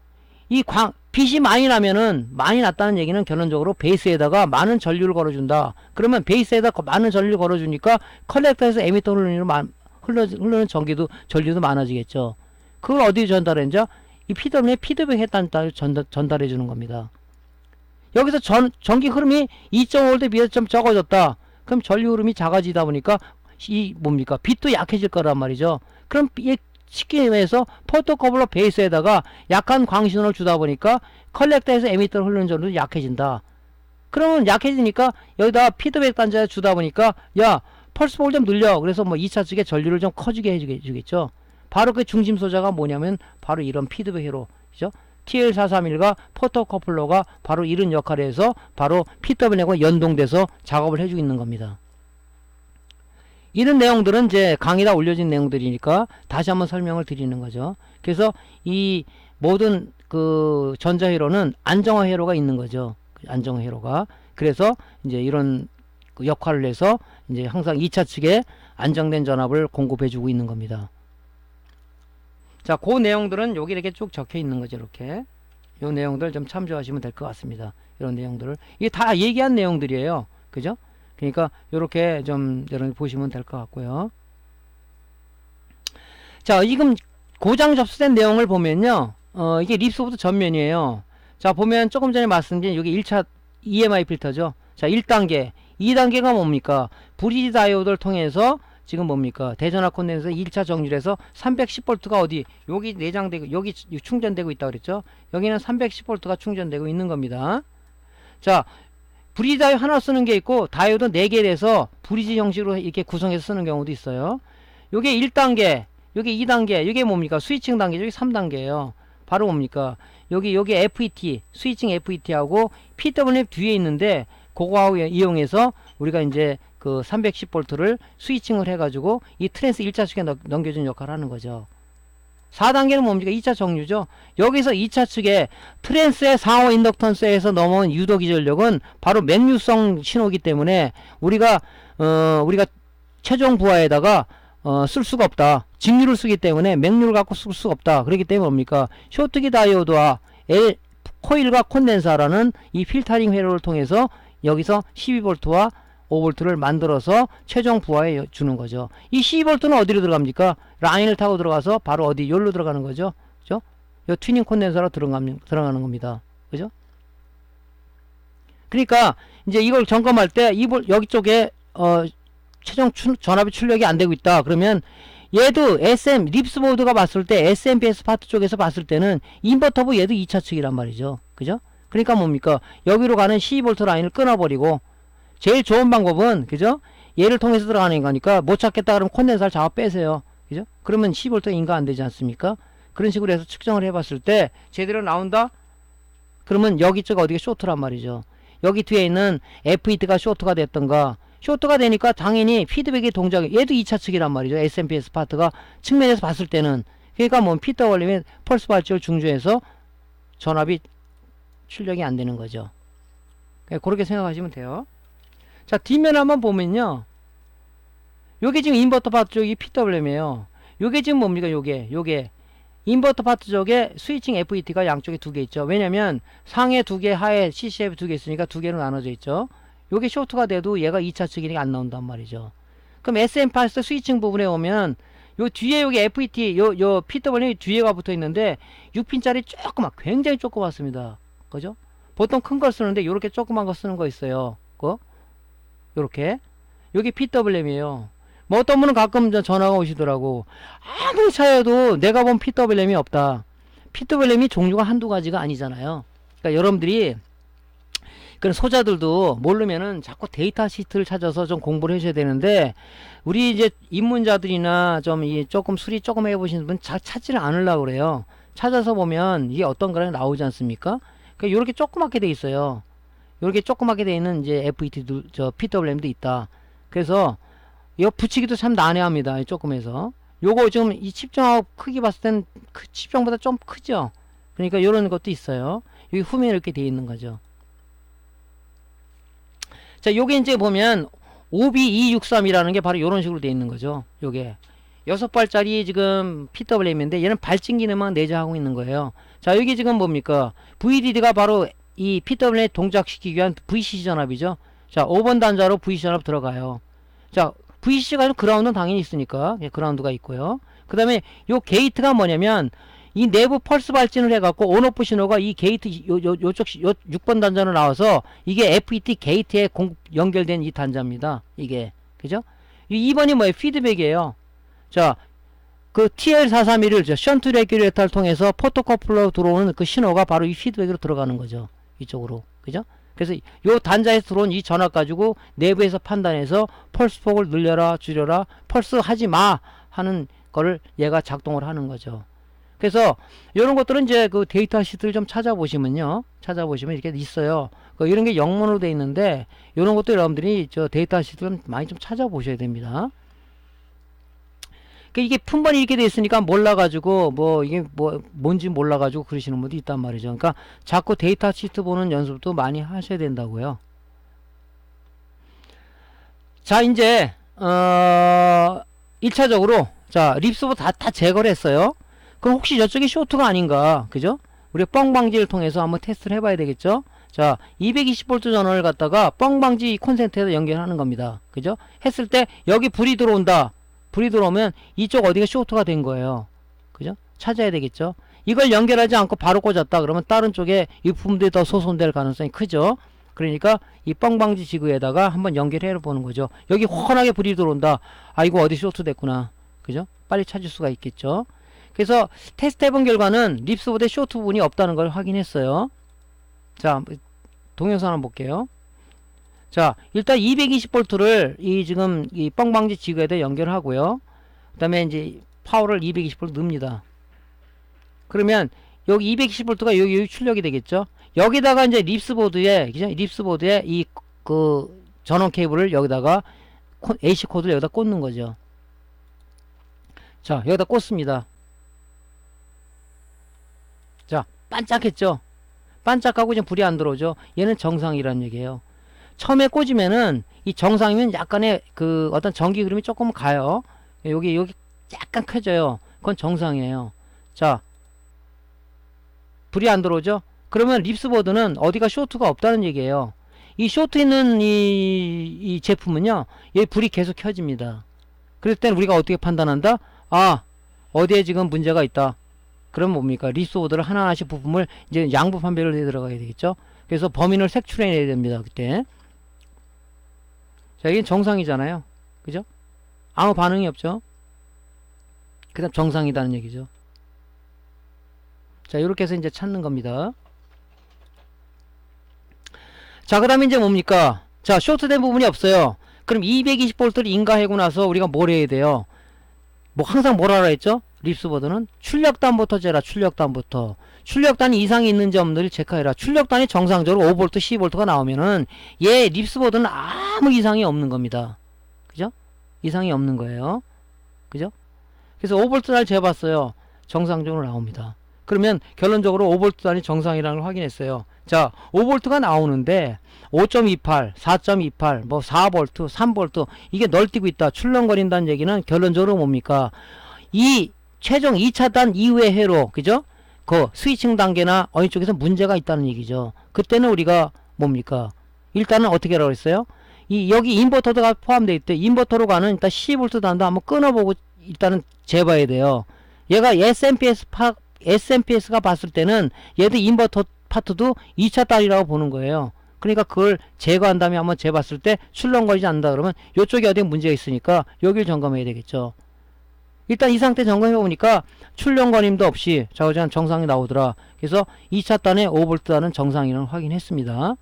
빛이 많이 나면은 많이 났다는 얘기는 결론적으로 베이스에다가 많은 전류를 걸어준다. 그러면 베이스에다 많은 전류를 걸어주니까 컬렉터에서 에미터 흐르는 전류도 많아지겠죠. 그걸 어디에 전달했죠? 이 PWM에 피드백 했다는 전달해 주는 겁니다. 여기서 전기 흐름이 2.5V에 비해서 좀 적어졌다. 그럼 전류 흐름이 작아지다 보니까 뭡니까? 빛도 약해질 거란 말이죠. 그럼 쉽게 말해서 포토커플러 베이스에다가 약한 광신호를 주다 보니까 컬렉터에서 에미터로 흐르는 전류도 약해진다. 그러면 약해지니까 여기다 피드백 단자에 주다 보니까 야 펄스폭을 좀 늘려. 그래서 2차 측에 전류를 좀 커지게 해주겠죠. 바로 그 중심 소자가 뭐냐면 바로 이런 피드백 회로. 그죠? TL431과 포토커플러가 바로 이런 역할을 해서 바로 PWM과 연동돼서 작업을 해주고 있는 겁니다. 이런 내용들은 이제 강의다 올려진 내용들이니까 다시 한번 설명을 드리는 거죠. 그래서 이 모든 전자회로는 안정화 회로가 있는 거죠. 안정화 회로가. 그래서 이제 이런 역할을 해서 이제 항상 2차 측에 안정된 전압을 공급해 주고 있는 겁니다. 자, 그 내용들은 여기 이렇게 쭉 적혀 있는 거죠. 이렇게. 요 내용들 좀 참조하시면 될 것 같습니다. 이런 내용들을. 이게 다 얘기한 내용들이에요. 그죠? 그러니까 요렇게 좀 여러분 보시면 될 것 같고요. 자, 지금 고장 접수된 내용을 보면요. 이게 립소프트 전면이에요. 자, 보면 조금 전에 말씀드린 여기 1차 EMI 필터죠. 자, 1단계. 2단계가 뭡니까? 브리지 다이오드를 통해서 지금 뭡니까? 대전화 콘덴서 1차 정률에서 310V가 어디? 여기 내장되고, 여기 충전되고 있다 그랬죠? 여기는 310V가 충전되고 있는 겁니다. 자, 브리지 다이오드 하나 쓰는 게 있고, 다이오드 4개 돼서 브리지 형식으로 이렇게 구성해서 쓰는 경우도 있어요. 요게 1단계, 요게 2단계, 요게 뭡니까? 스위칭 단계, 여기 3단계예요. 바로 뭡니까? 여기 FET, 스위칭 FET하고 PWM 뒤에 있는데, 그거하고 이용해서 우리가 이제 그 310V를 스위칭을 해가지고 이 트랜스 1차 측에 넘겨준 역할을 하는 거죠. 4단계는 뭡니까? 2차 정류죠. 여기서 2차 측에 트랜스의 상호 인덕턴스에서 넘어온 유도 기전력은 바로 맥류성 신호이기 때문에 우리가 최종 부하에다가 쓸 수가 없다. 직류를 쓰기 때문에 맥류를 갖고 쓸 수가 없다. 그렇기 때문에 뭡니까? 쇼트기 다이오드와 코일과 콘덴사라는 이 필터링 회로를 통해서 여기서 12V와 5V를 만들어서 최종 부하에 주는 거죠. 이 12V는 어디로 들어갑니까? 라인을 타고 들어가서 바로 어디? 여기로 들어가는 거죠. 그죠? 이 튜닝 콘덴서로 들어가는 겁니다. 그죠? 그러니까 이제 이걸 점검할 때 여기 쪽에 최종 전압이 출력이 안 되고 있다. 그러면 얘도 립스보드가 봤을 때 SMPS 파트 쪽에서 봤을 때는 인버터부 얘도 2차 측이란 말이죠. 그죠? 그러니까 뭡니까? 여기로 가는 12V 라인을 끊어버리고 제일 좋은 방법은 그죠? 얘를 통해서 들어가는 거니까 못 찾겠다 그러면 콘덴서를 잡아 빼세요. 그죠? 그러면 12V 인가 안 되지 않습니까? 그런 식으로 해서 측정을 해봤을 때 제대로 나온다? 그러면 여기 쪽 어디가 쇼트란 말이죠. 여기 뒤에 있는 FET가 쇼트가 됐던가 쇼트가 되니까 당연히 피드백의 동작이 얘도 2차 측이란 말이죠. SMPS 파트가 측면에서 봤을 때는 그러니까 뭐 PWM 펄스 발전을 중조해서 전압이 출력이 안 되는 거죠. 그렇게 생각하시면 돼요. 자, 뒷면 한번 보면요. 요게 지금 인버터 파트 쪽이 PWM이에요. 요게 지금 뭡니까? 요게 인버터 파트 쪽에 스위칭 FET가 양쪽에 2개 있죠. 왜냐면 상에 2개, 하에 CCF 2개 있으니까 2개로 나눠져 있죠. 요게 쇼트가 돼도 얘가 2차 측이니까 안 나온단 말이죠. 그럼 SM8 스위칭 부분에 오면 요 뒤에 여기 FET 요 PWM이 뒤에가 붙어 있는데 6핀짜리 굉장히 조그맣습니다. 그죠? 보통 큰 걸 쓰는데 요렇게 조그만 거 쓰는 거 있어요. 요렇게 여기 PWM이에요. 뭐 어떤 분은 가끔 전화가 오시더라고. 아무리 차여도 내가 본 PWM이 없다. PWM이 종류가 한두 가지가 아니잖아요. 그러니까 여러분들이 그런 소자들도 모르면은 자꾸 데이터 시트를 찾아서 좀 공부를 하셔야 되는데 우리 이제 입문자들이나 조금 수리 조금 해보시는 분 찾지를 않으려고 그래요. 찾아서 보면 이게 어떤 거랑 나오지 않습니까? 그러니까 요렇게 조그맣게 돼 있어요. 요렇게 조그맣게 돼 있는 이제 FET도 PWM도 있다. 그래서 이거 붙이기도 참 난해합니다. 조금해서. 요거 지금 이 칩정하고 크기 봤을 땐 칩정보다 좀 크죠. 그러니까 요런 것도 있어요. 여기 후면에 이렇게 돼 있는 거죠. 자, 요게 이제 보면 OB263이라는 게 바로 요런 식으로 돼 있는 거죠. 요게 6발짜리 지금 PWM인데 얘는 발진 기능만 내재하고 있는 거예요. 자, 여기 지금 뭡니까? VDD가 바로 이 PWM 동작시키기 위한 VCC 전압이죠. 자, 5번 단자로 VCC 전압 들어가요. 자, VCC가 그라운드는 당연히 있으니까 그라운드가 있고요. 그 다음에 요 게이트가 뭐냐면 이 내부 펄스 발진을 해갖고 온오프 신호가 이 게이트 요쪽 6번 단자로 나와서 이게 FET 게이트에 연결된 이 단자입니다. 이게 그죠? 이 2번이 뭐예요? 피드백이에요. 자, 그 TL431을 션트 레귤레이터를 통해서 포토커플러로 들어오는 그 신호가 바로 이 피드백으로 들어가는 거죠. 이쪽으로. 그죠? 그래서 요 단자에서 들어온 이 전압 가지고 내부에서 판단해서 펄스 폭을 늘려라 줄여라 펄스 하지 마 하는 거를 얘가 작동을 하는 거죠. 그래서 이런 것들은 이제 그 데이터 시트를 좀 찾아보시면 이렇게 있어요. 이런 게 영문으로 돼 있는데 이런 것도 여러분들이 데이터 시트를 많이 좀 찾아보셔야 됩니다. 이게 품번이 이렇게 돼 있으니까 몰라가지고 이게 뭔지 몰라가지고 그러시는 분도 있단 말이죠. 그러니까 자꾸 데이터 시트 보는 연습도 많이 하셔야 된다고요. 자, 이제 1차적으로 자 립스부 다 제거를 했어요. 그럼 혹시 저쪽이 쇼트가 아닌가, 그죠? 우리 뻥 방지를 통해서 한번 테스트를 해봐야 되겠죠? 자, 220V 전원을 갖다가 뻥 방지 콘센트에서 연결하는 겁니다. 그죠? 했을 때 여기 불이 들어온다. 불이 들어오면 이쪽 어디가 쇼트가 된 거예요. 그죠? 찾아야 되겠죠? 이걸 연결하지 않고 바로 꽂았다 그러면 다른 쪽에 이 부품들이 더 소손될 가능성이 크죠? 그러니까 이 뻥 방지 지그에다가 한번 연결해 보는 거죠. 여기 훤하게 불이 들어온다. 아, 이거 어디 쇼트 됐구나. 그죠? 빨리 찾을 수가 있겠죠? 그래서 테스트 해본 결과는 립스보드에 쇼트 부분이 없다는 걸 확인했어요. 자, 동영상 한번 볼게요. 자, 일단 220V를 지금 이 뻥 방지 지그에다 연결하고요. 그 다음에 이제 파워를 220V 넣습니다. 그러면 여기 220V가 여기 출력이 되겠죠. 여기다가 이제 립스보드에, 그죠? 립스보드에 전원 케이블을 여기다가 AC 코드를 여기다 꽂는 거죠. 자, 여기다 꽂습니다. 자, 반짝했죠? 반짝하고 지금 불이 안 들어오죠? 얘는 정상이라는 얘기예요. 처음에 꽂으면은 이 정상이면 약간의 어떤 전기 흐름이 조금 가요. 여기 약간 켜져요. 그건 정상이에요. 자, 불이 안 들어오죠? 그러면 립스보드는 어디가 쇼트가 없다는 얘기예요. 이 쇼트 있는 이 제품은요, 여기 불이 계속 켜집니다. 그럴 땐 우리가 어떻게 판단한다? 아, 어디에 지금 문제가 있다. 그럼 뭡니까? 립스보드를 하나하나씩 부품을 이제 양부 판별을 해 들어가야 되겠죠? 그래서 범인을 색출해내야 됩니다. 그때. 자, 이게 정상이잖아요. 그죠? 아무 반응이 없죠? 그 다음 정상이다는 얘기죠. 자, 이렇게 해서 이제 찾는 겁니다. 자, 그 다음에 이제 뭡니까? 자, 쇼트된 부분이 없어요. 그럼 220V를 인가하고 나서 우리가 뭘 해야 돼요? 뭐 항상 뭐라 했죠? 립스보드는 출력단부터 재라. 출력단부터. 출력단이 이상이 있는지 없는지를 체크해라. 출력단이 정상적으로 5V, 12V가 나오면은 얘 립스보드는 아무 이상이 없는 겁니다. 그죠? 이상이 없는 거예요. 그죠? 그래서 5V단을 재봤어요. 정상적으로 나옵니다. 그러면 결론적으로 5V단이 정상이라는 걸 확인했어요. 자, 5V가 나오는데 5.28, 4.28, 뭐 4V, 3V 이게 널뛰고 있다. 출렁거린다는 얘기는 결론적으로 뭡니까? 이 최종 2차단 이후의 해로, 그죠? 그 스위칭 단계나 어느 쪽에서 문제가 있다는 얘기죠. 그때는 우리가 뭡니까? 일단은 어떻게 하라고 했어요? 여기 인버터가 포함되어 있대. 인버터로 가는 일단 12V 단도 한번 끊어보고 일단은 재봐야 돼요. 얘가 SMPS가 봤을 때는 얘도 인버터 파트도 2차 단이라고 보는 거예요. 그러니까 그걸 제거한 다음에 한번 재봤을 때 출렁거리지 않는다 그러면 이쪽에 어디 문제가 있으니까 여기를 점검해야 되겠죠. 일단 이 상태 점검해 보니까 출렁거림도 없이 좌우지간 정상이 나오더라. 그래서 2차 단의 5V 단은 정상이라는 확인했습니다.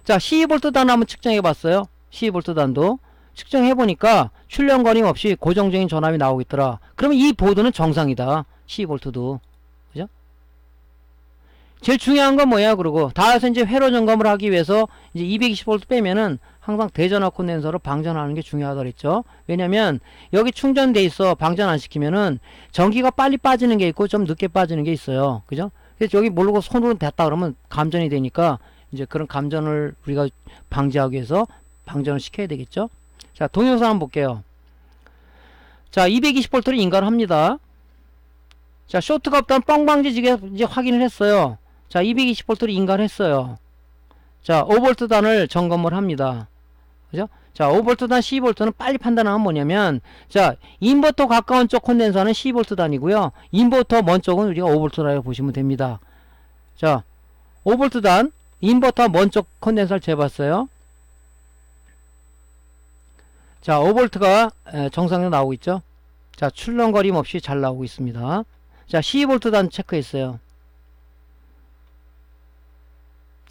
자, 12V 단 한번 측정해 봤어요. 12V 단도 측정해 보니까 출렁거림 없이 고정적인 전압이 나오고 있더라. 그러면 이 보드는 정상이다. 12V도. 그죠? 제일 중요한 건 뭐야? 그러고 다 해서 이제 회로 점검을 하기 위해서 이제 220V 빼면은 항상 대전압 콘덴서로 방전하는 게 중요하다 그랬죠. 왜냐면 여기 충전돼 있어. 방전 안 시키면은 전기가 빨리 빠지는 게 있고 좀 늦게 빠지는 게 있어요. 그죠? 그래서 여기 모르고 손으로 댔다 그러면 감전이 되니까 이제 그런 감전을 우리가 방지하기 위해서 방전을 시켜야 되겠죠. 자, 동영상 한번 볼게요. 자, 220V를 인가를 합니다. 자, 쇼트가 없다는 뻥방지 이제 확인을 했어요. 자, 220V를 인가를 했어요. 자, 5V 단을 점검을 합니다. 그죠? 자, 5V 단, 12V는 빨리 판단하면 뭐냐면, 자, 인버터 가까운 쪽 콘덴서는 12V 단이고요. 인버터 먼 쪽은 우리가 5V 단이라고 보시면 됩니다. 자, 5V 단, 인버터 먼 쪽 콘덴서를 재봤어요. 자, 5V가 정상으로 나오고 있죠. 자, 출렁거림 없이 잘 나오고 있습니다. 자, 12V 단 체크했어요.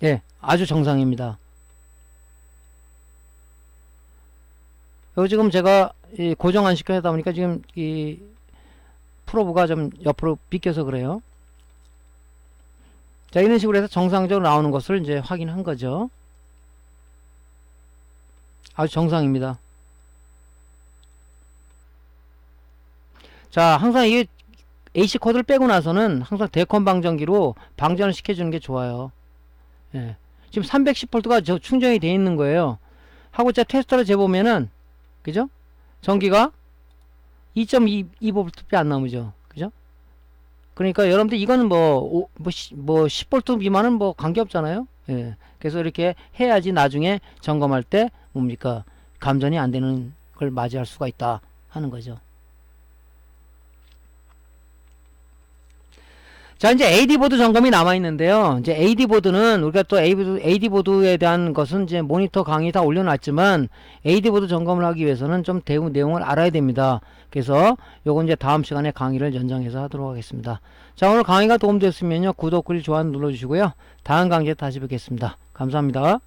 예, 아주 정상입니다. 여기 지금 제가 고정 안 시켜 하다 보니까 지금 이 프로브가 좀 옆으로 비껴서 그래요. 자, 이런 식으로 해서 정상적으로 나오는 것을 이제 확인한 거죠. 아주 정상입니다. 자, 항상 이게 AC 코드를 빼고 나서는 항상 데컨 방전기로 방전을 시켜주는 게 좋아요. 예. 지금 310V가 저 충전이 되어 있는 거예요. 하고 자 테스터를 재보면은, 그죠? 전기가 2.2V밖에 안 나오죠. 그죠? 그러니까 여러분들 이거는 뭐 10V 미만은 뭐 관계없잖아요. 예. 그래서 이렇게 해야지 나중에 점검할 때 뭡니까? 감전이 안 되는 걸 맞이할 수가 있다 하는 거죠. 자, 이제 AD보드 점검이 남아있는데요. 이제 AD보드는, 우리가 또 AD보드에 대한 것은 이제 모니터 강의 다 올려놨지만, AD보드 점검을 하기 위해서는 좀 내용을 알아야 됩니다. 그래서 요건 이제 다음 시간에 강의를 연장해서 하도록 하겠습니다. 자, 오늘 강의가 도움됐으면요, 구독, 좋아요 눌러주시고요. 다음 강의에 다시 뵙겠습니다. 감사합니다.